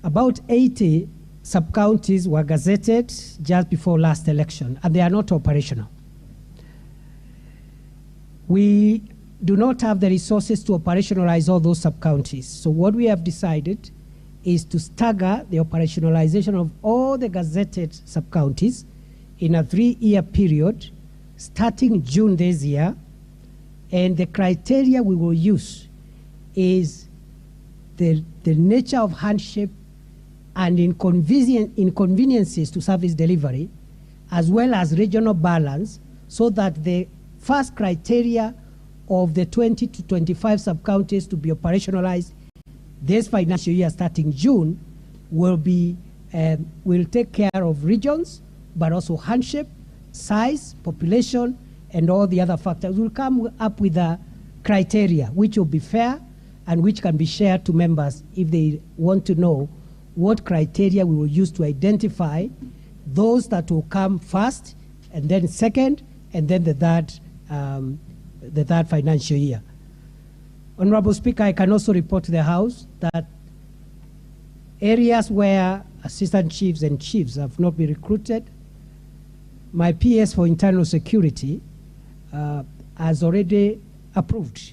About 80 sub-counties were gazetted just before last election, and they are not operational. We do not have the resources to operationalize all those sub-counties. So what we have decided is to stagger the operationalization of all the gazetted sub-counties in a 3-year period, starting June this year. And the criteria we will use is the nature of hardship and inconveniences to service delivery, as well as regional balance, so that the first criteria of the 20 to 25 sub-counties to be operationalized this financial year starting June will take care of regions, but also hardship, size, population, and all the other factors. We'll come up with a criteria which will be fair and which can be shared to members if they want to know what criteria we will use to identify those that will come first, and then second, and then the third financial year. Honorable Speaker, I can also report to the House that areas where assistant chiefs and chiefs have not been recruited, my PS for internal security has already approved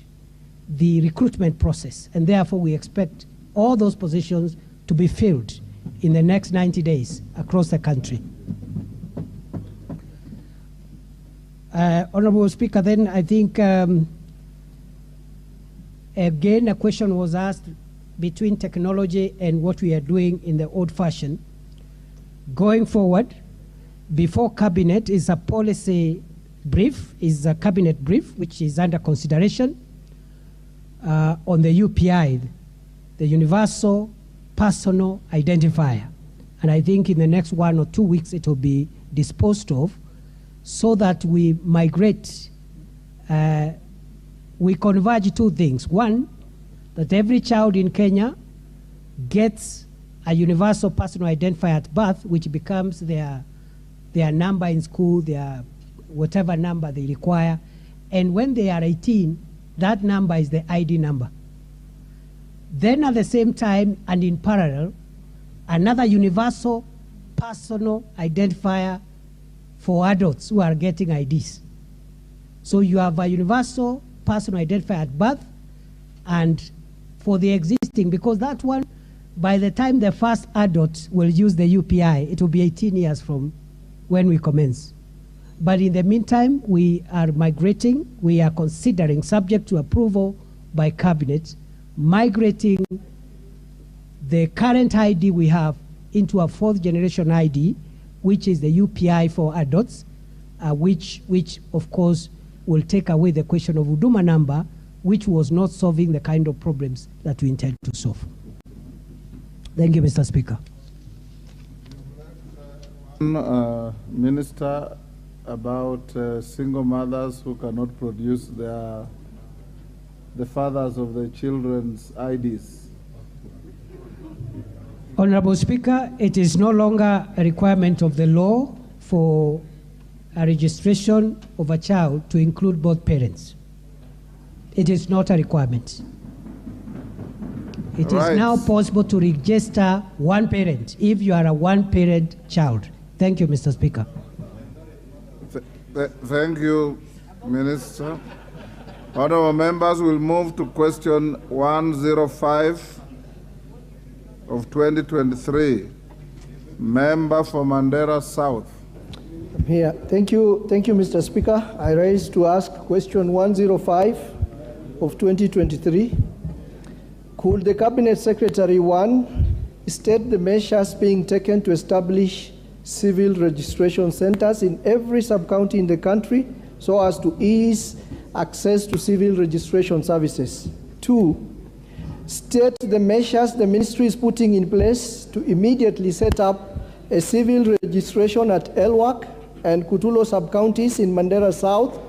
the recruitment process, and therefore we expect all those positions to be filled in the next 90 days across the country. Honorable Speaker, then I think again a question was asked between technology and what we are doing in the old fashion. Going forward, before cabinet is a policy brief, is a cabinet brief which is under consideration on the UPI, the Universal Personal Identifier. And I think in the next 1 or 2 weeks it will be disposed of, so that we migrate, we converge 2 things. One, that every child in Kenya gets a universal personal identifier at birth, which becomes their number in school, their whatever number they require. And when they are 18, that number is the ID number. Then at the same time and in parallel, another universal personal identifier for adults who are getting IDs. So you have a universal personal identifier at birth, and for the existing, because that one, by the time the first adult will use the UPI, it will be 18 years from when we commence. But in the meantime, we are migrating, we are considering, subject to approval by cabinet, migrating the current ID we have into a 4th generation ID, which is the UPI for adults, which of course will take away the question of Huduma number, which was not solving the kind of problems that we intend to solve. Thank you, Mr. Speaker. Minister, about single mothers who cannot produce their the fathers of the children's IDs. Honorable Speaker, it is no longer a requirement of the law for a registration of a child to include both parents. It is not a requirement. It is now possible to register one parent if you are a one-parent child. Thank you, Mr. Speaker. Thank you, Minister. Honourable members, will move to question 105 of 2023. Member for Mandera South. I'm here. Thank you, Mr. Speaker. I rise to ask question 105 of 2023. Could the Cabinet Secretary, 1, state the measures being taken to establish civil registration centers in every sub-county in the country so as to ease access to civil registration services? 2, state the measures the ministry is putting in place to immediately set up a civil registration at Elwak and Kutulo sub-counties in Mandera South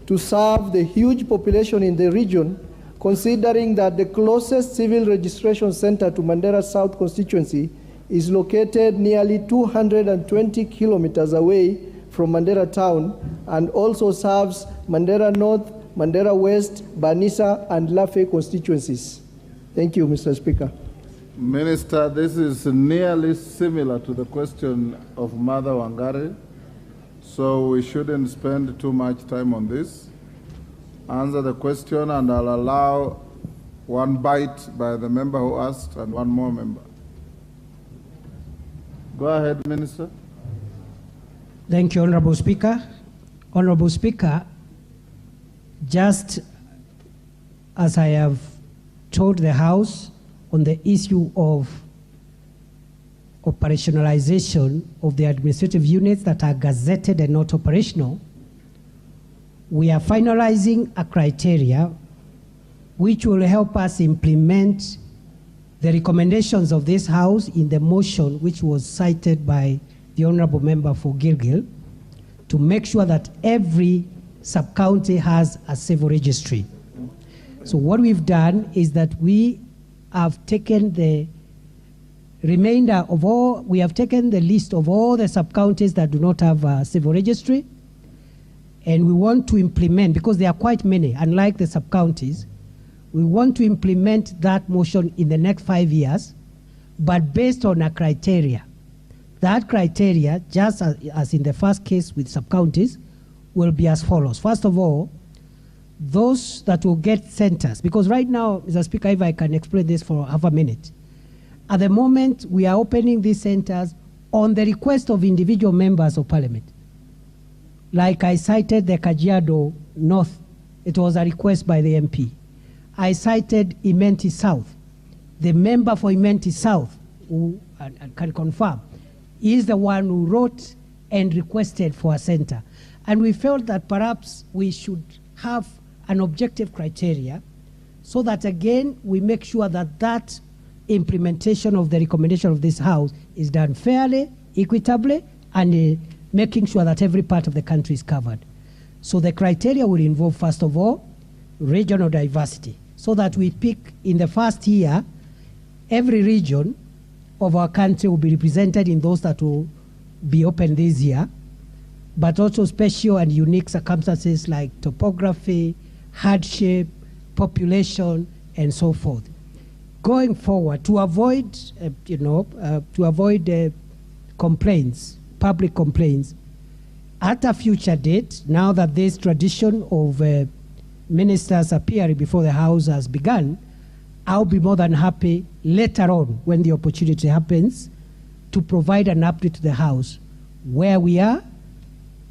to serve the huge population in the region, considering that the closest civil registration center to Mandera South constituency is located nearly 220 kilometers away from Mandera town and also serves Mandera North, Mandera West, Banisa, and Lafe constituencies. Thank you, Mr. Speaker. Minister, this is nearly similar to the question of Mother Wangari, so we shouldn't spend too much time on this. Answer the question, and I'll allow one bite by the member who asked and one more member. Go ahead, Minister. Thank you, Honorable Speaker. Honorable Speaker, just as I have told the House on the issue of operationalization of the administrative units that are gazetted and not operational, we are finalizing a criteria which will help us implement the recommendations of this House in the motion which was cited by the Honorable Member for Gilgil, to make sure that every sub-county has a civil registry. So what we've done is that we have taken the remainder of all, we have taken the list of all the sub-counties that do not have a civil registry, and we want to implement, because there are quite many, unlike the sub-counties, we want to implement that motion in the next 5 years, but based on a criteria. That criteria, just as in the first case with sub-counties, will be as follows. First of all, those that will get centers, because right now, Mr. Speaker, if I can explain this for half a minute. At the moment, we are opening these centers on the request of individual members of parliament. Like I cited the Kajiado North, it was a request by the MP. I cited Imenti South. The member for Imenti South, who can confirm, is the one who wrote and requested for a center. And we felt that perhaps we should have an objective criteria so that, again, we make sure that that implementation of the recommendation of this House is done fairly, equitably, and making sure that every part of the country is covered. So the criteria will involve, first of all, regional diversity, so that we pick in the first year, every region of our country will be represented in those that will be open this year, but also special and unique circumstances like topography, hardship, population, and so forth. Going forward, to avoid, complaints, public complaints, at a future date, now that this tradition of ministers appearing before the House has begun, I'll be more than happy later on, when the opportunity happens, to provide an update to the House where we are,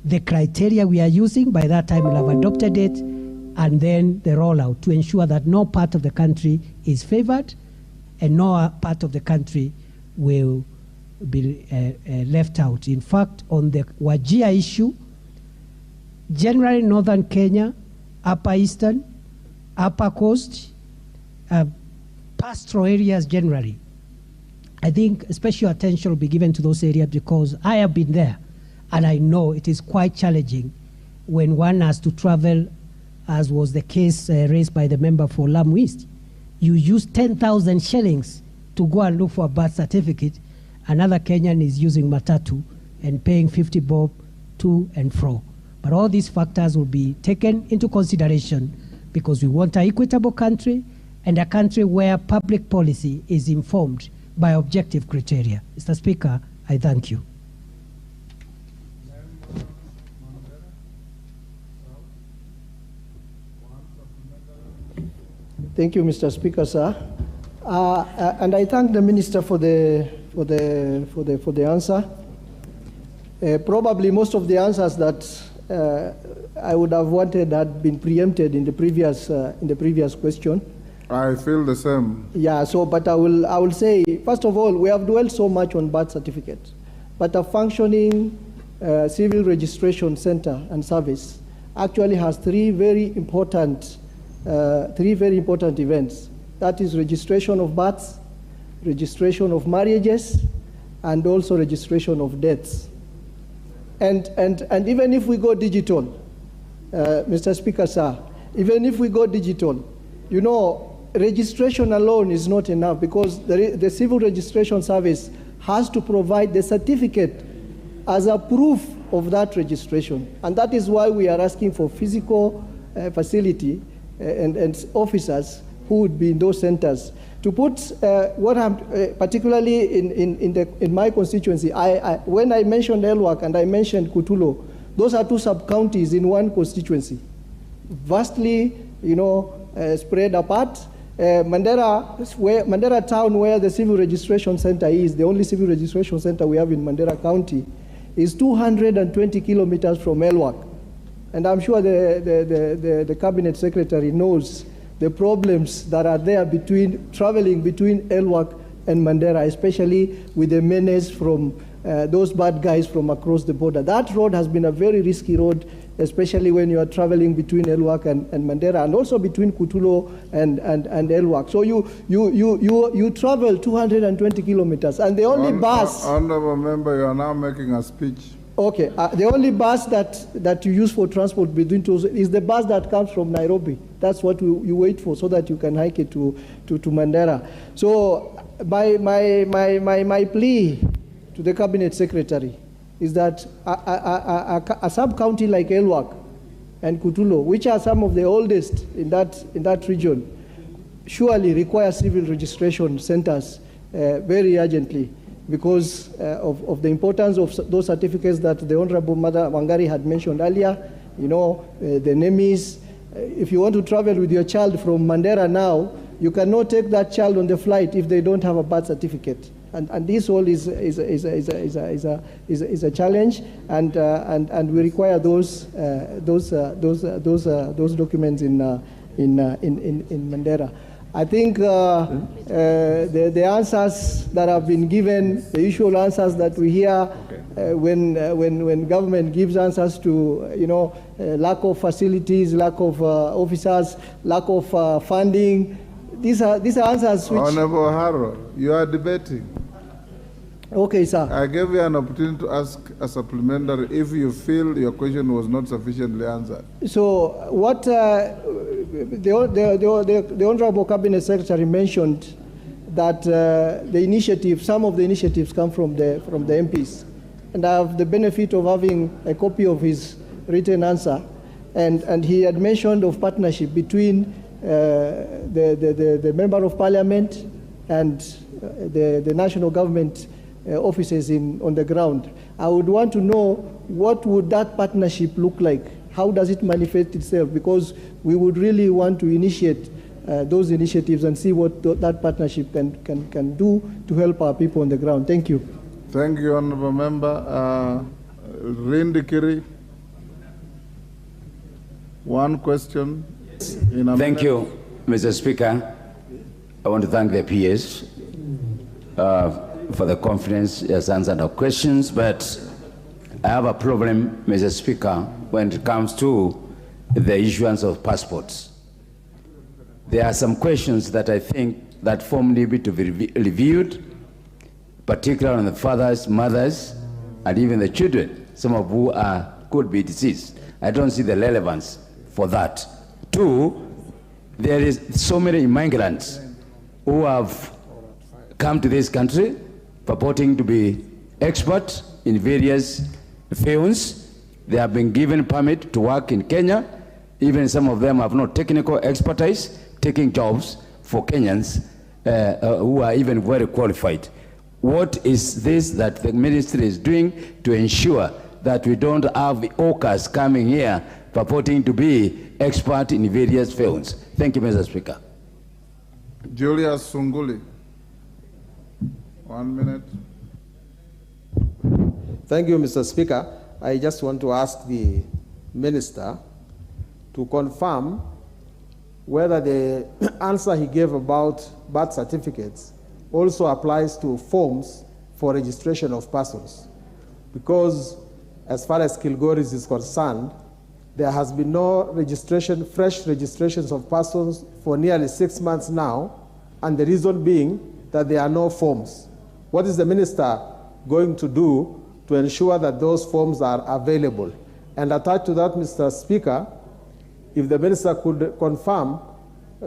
the criteria we are using. By that time, we'll have adopted it, and then the rollout to ensure that no part of the country is favored and no part of the country will be left out. In fact, on the Wajir issue, generally northern Kenya, upper eastern, upper coast, pastoral areas generally, I think special attention will be given to those areas, because I have been there and I know it is quite challenging when one has to travel as was the case raised by the member for Lamu East. You use 10,000 shillings to go and look for a birth certificate. Another Kenyan is using matatu and paying 50 bob to and fro. But all these factors will be taken into consideration because we want an equitable country and a country where public policy is informed by objective criteria. Mr. Speaker, I thank you. Thank you, Mr. Speaker, sir. And I thank the minister for the answer. Probably most of the answers that I would have wanted had been preempted in the previous question. I feel the same. Yeah. So, but I will say, first of all, we have dwelled so much on birth certificates, but a functioning civil registration center and service actually has three very important events. That is registration of births, registration of marriages, and also registration of deaths. And even if we go digital, Mr. Speaker, sir, even if we go digital, you know, registration alone is not enough because the Civil Registration Service has to provide the certificate as a proof of that registration. And that is why we are asking for physical facility and officers who would be in those centers. To put what I'm, particularly in my constituency, when I mentioned Elwak and I mentioned Kutulo, those are two sub-counties in one constituency, vastly, you know, spread apart. Mandera town, where the civil registration center is, the only civil registration center we have in Mandera County, is 220 kilometers from Elwak. And I'm sure the cabinet secretary knows the problems that are there traveling between Elwak and Mandera, especially with the menace from those bad guys from across the border. That road has been a very risky road, especially when you are traveling between Elwak and Mandera, and also between Kutulo and Elwak. So you travel 220 kilometers, and the only bus... Honorable member, you are now making a speech. Okay, the only bus that you use for transport between two is the bus that comes from Nairobi. That's what you wait for, so that you can hike it to Mandera. So my plea to the cabinet secretary is that a sub-county like Elwak and Kutulo, which are some of the oldest in that region, surely require civil registration centers very urgently, because of the importance of those certificates that the Honorable Mother Wangari had mentioned earlier. You know, the name is, if you want to travel with your child from Mandera now, you cannot take that child on the flight if they don't have a birth certificate. And this all is a challenge, and we require those documents in Mandera. I think the answers that have been given, the usual answers that we hear when government gives answers to, you know, lack of facilities, lack of officers, lack of funding, these are answers which... Honorable Harrow, you are debating. Okay, sir. I gave you an opportunity to ask a supplementary if you feel your question was not sufficiently answered. So what the Honorable Cabinet Secretary mentioned, that the initiative, some of the initiatives come from the MPs. And I have the benefit of having a copy of his written answer. And he had mentioned of partnership between the Member of Parliament and the national government offices on the ground. I would want to know, what would that partnership look like? How does it manifest itself? Because we would really want to initiate those initiatives and see what that partnership can do to help our people on the ground. Thank you. Thank you, Honorable Member. Rindikiri, one question. Thank you, Mr. Speaker. I want to thank the PS for the confidence he has answered our questions, but I have a problem, Mr. Speaker, when it comes to the issuance of passports. There are some questions that I think that form need to be reviewed, particularly on the fathers, mothers, and even the children, some of who could be deceased. I don't see the relevance for that. Two, there is so many immigrants who have come to this country purporting to be experts in various fields. They have been given permit to work in Kenya. Even some of them have no technical expertise, taking jobs for Kenyans who are even very qualified. What is this that the ministry is doing to ensure that we don't have the OCAs coming here purporting to be expert in various fields? Thank you, Mr. Speaker. Julius Sunguli. 1 minute. Thank you, Mr. Speaker. I just want to ask the minister to confirm whether the answer he gave about birth certificates also applies to forms for registration of persons. Because as far as Kilgoris is concerned, there has been no registration, fresh registrations of persons for nearly 6 months now, and the reason being that there are no forms. What is the minister going to do to ensure that those forms are available? And attached to that, Mr. Speaker, if the minister could confirm,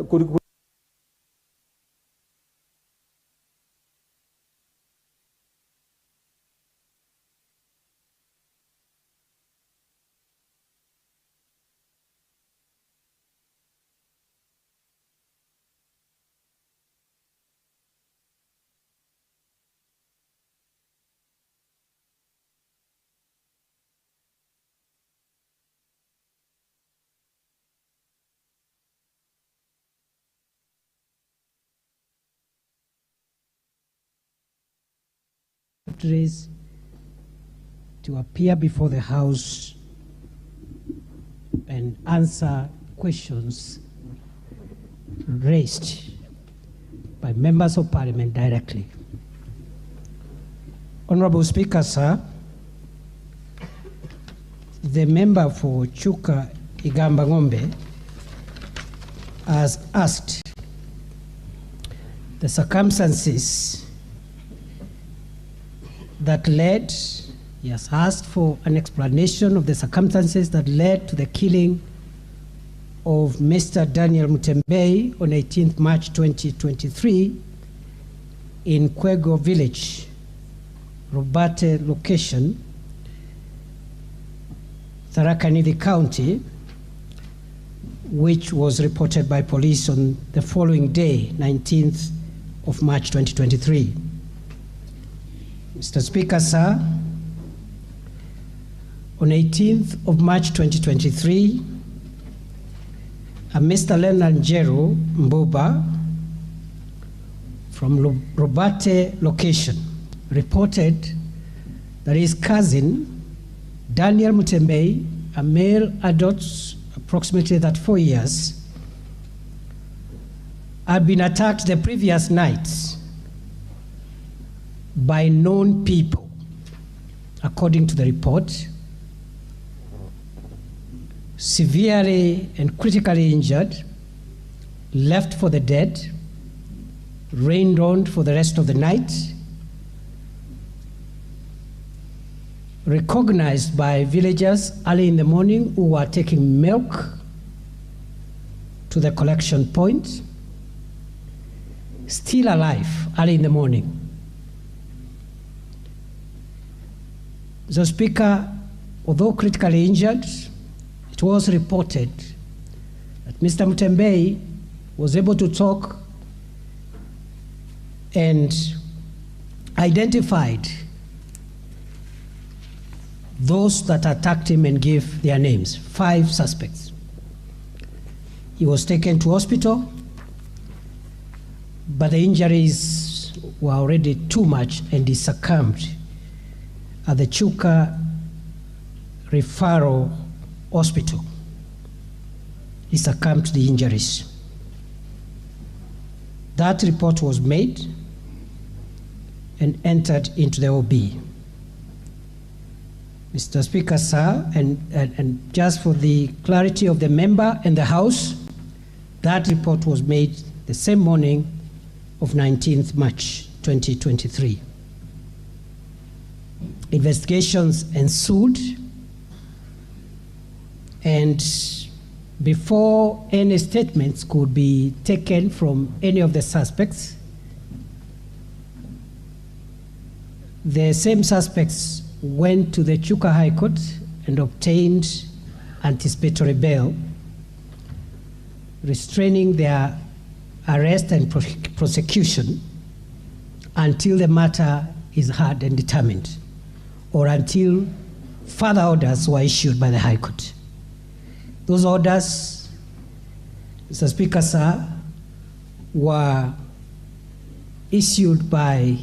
could secretaries to appear before the House and answer questions raised by members of Parliament directly. Honorable Speaker, sir, the member for Chuka Igamba Ng'ombe has asked the circumstances that led, he has asked for an explanation of the circumstances that led to the killing of Mr. Daniel Mutembeyi on 18th March 2023 in Kwego Village, Robate location, Tharaka Nithi County, which was reported by police on the following day, 19th of March 2023. Mr. Speaker, sir, on 18th of March 2023, a Mr. Leonard Njeru Mbuba from Robate location reported that his cousin, Daniel Mutembeyi, a male adult approximately 34 years, had been attacked the previous night by known people, according to the report, severely and critically injured, left for the dead, rained on for the rest of the night, recognized by villagers early in the morning who were taking milk to the collection point, still alive early in the morning. Mr. Speaker, although critically injured, it was reported that Mr. Mutembeyi was able to talk and identified those that attacked him and gave their names, 5 suspects. He was taken to hospital, but the injuries were already too much and he succumbed at the Chuka Referral Hospital. He succumbed to the injuries. That report was made and entered into the OB. Mr. Speaker, sir, and just for the clarity of the member and the House, that report was made the same morning of 19th March 2023. Investigations ensued, and before any statements could be taken from any of the suspects, the same suspects went to the Chuka High Court and obtained anticipatory bail, restraining their arrest and prosecution until the matter is heard and determined, or until further orders were issued by the High Court. Those orders, Mr. Speaker, sir, were issued by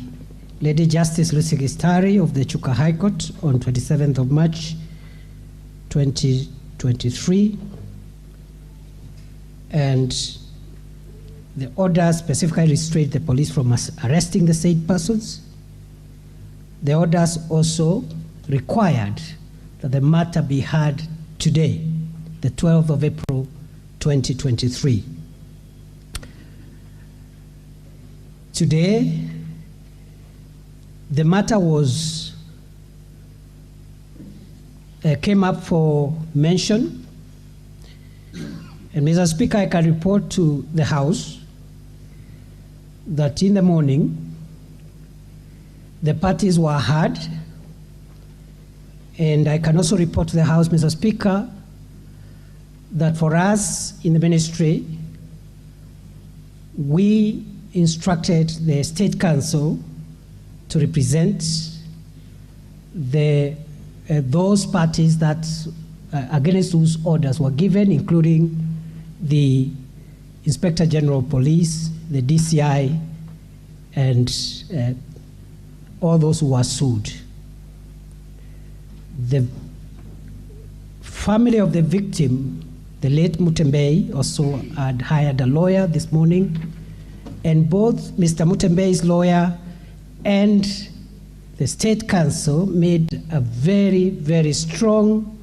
Lady Justice Lucy Gistari of the Chuka High Court on 27th of March 2023, and the order specifically restrained the police from arresting the said persons. The orders also required that the matter be heard today, the 12th of April 2023. Today, the matter came up for mention, and Mr. Speaker, I can report to the House that in the morning, the parties were heard, and I can also report to the House, Mr. Speaker, that for us in the ministry, we instructed the State Council to represent those parties that against whose orders were given, including the Inspector General of Police, the DCI, and all those who were sued. The family of the victim, the late Mutembei, also had hired a lawyer this morning, and both Mr. Mutembei's lawyer and the State Council made a very, very strong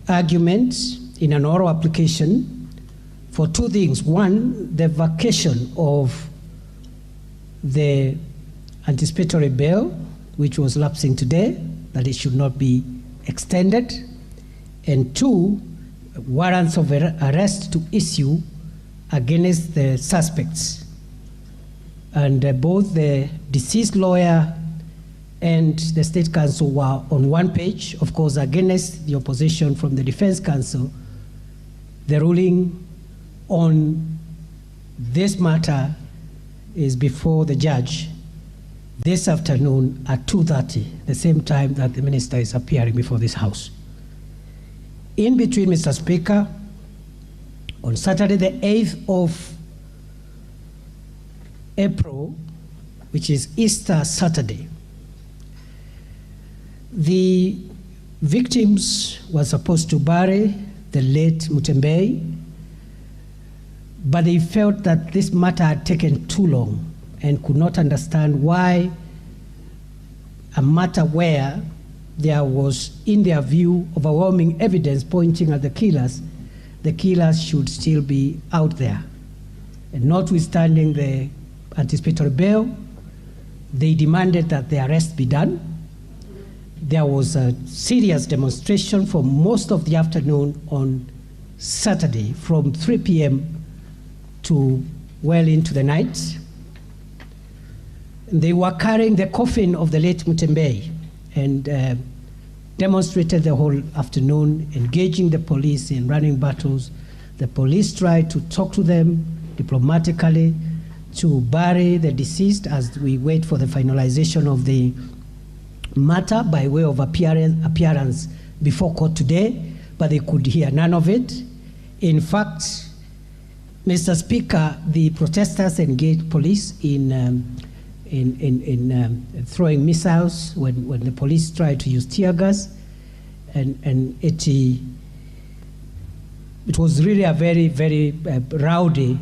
argument in an oral application for two things. One, the vacation of the anticipatory bail, which was lapsing today, that it should not be extended. And two, warrants of arrest to issue against the suspects. And both the deceased lawyer and the State Council were on one page, of course, against the opposition from the Defense Council. The ruling on this matter is before the judge this afternoon at 2:30, the same time that the minister is appearing before this House. In between, Mr. Speaker, on Saturday the 8th of April, which is Easter Saturday, the victims were supposed to bury the late Mutembei, but they felt that this matter had taken too long and could not understand why a matter where there was, in their view, overwhelming evidence pointing at the killers should still be out there. And notwithstanding the anticipatory bail, they demanded that the arrest be done. There was a serious demonstration for most of the afternoon on Saturday from 3 p.m. to well into the night. They were carrying the coffin of the late Mutembei and demonstrated the whole afternoon, engaging the police in running battles. The police tried to talk to them diplomatically to bury the deceased as we wait for the finalization of the matter by way of appearance before court today, but they could hear none of it. In fact, Mr. Speaker, the protesters engaged police in throwing missiles when the police tried to use tear gas, and it was really a very, very rowdy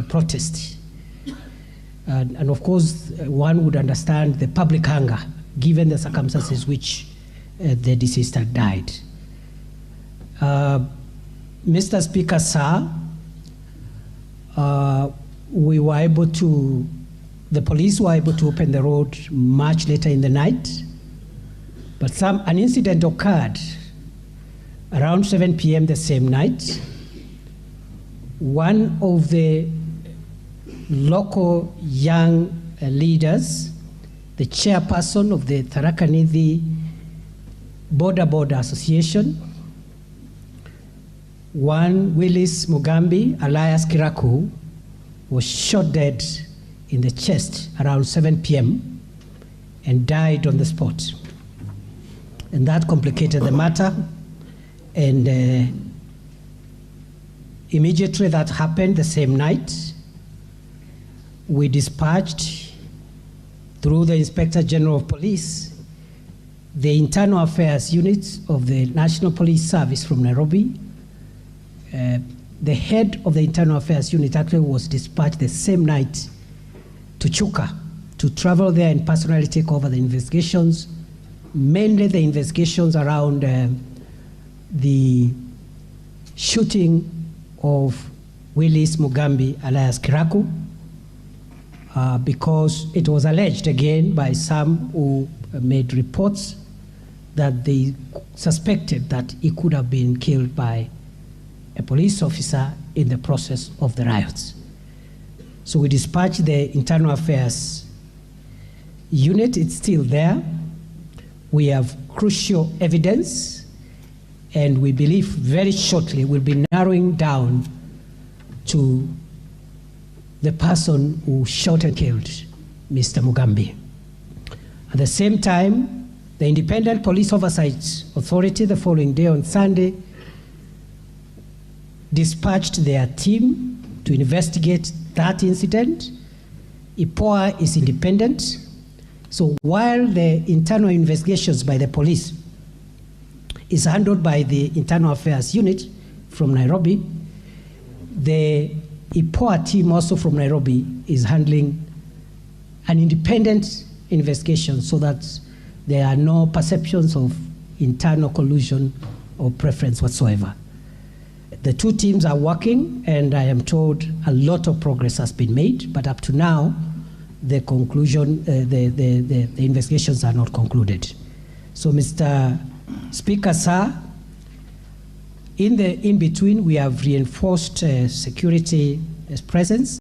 protest. And of course, one would understand the public hunger given the circumstances which the deceased had died. Mr. Speaker, sir, the police were able to open the road much later in the night, but an incident occurred Around 7 p.m. the same night, one of the local young leaders, the chairperson of the Tharaka Nithi Border Association, one Willis Mugambi alias Kiraku, was shot dead in the chest around 7 p.m. and died on the spot. And that complicated the matter. And immediately that happened the same night, we dispatched through the Inspector General of Police, the Internal Affairs Unit of the National Police Service from Nairobi. The head of the Internal Affairs Unit actually was dispatched the same night to Chuka to travel there and personally take over the investigations, mainly the investigations around the shooting of Willis Mugambi alias Kiraku, because it was alleged again by some who made reports that they suspected that he could have been killed by a police officer in the process of the riots. So we dispatched the Internal Affairs Unit. It's still there. We have crucial evidence, and we believe very shortly we'll be narrowing down to the person who shot and killed Mr. Mugambi. At the same time, the Independent Police Oversight Authority the following day on Sunday dispatched their team to investigate that incident. IPOA is independent. So while the internal investigations by the police is handled by the Internal Affairs Unit from Nairobi, the IPOA team also from Nairobi is handling an independent investigation so that there are no perceptions of internal collusion or preference whatsoever. The two teams are working, and I am told a lot of progress has been made, but up to now, the conclusion, the investigations are not concluded. So, Mr. Speaker, sir, in between, we have reinforced security presence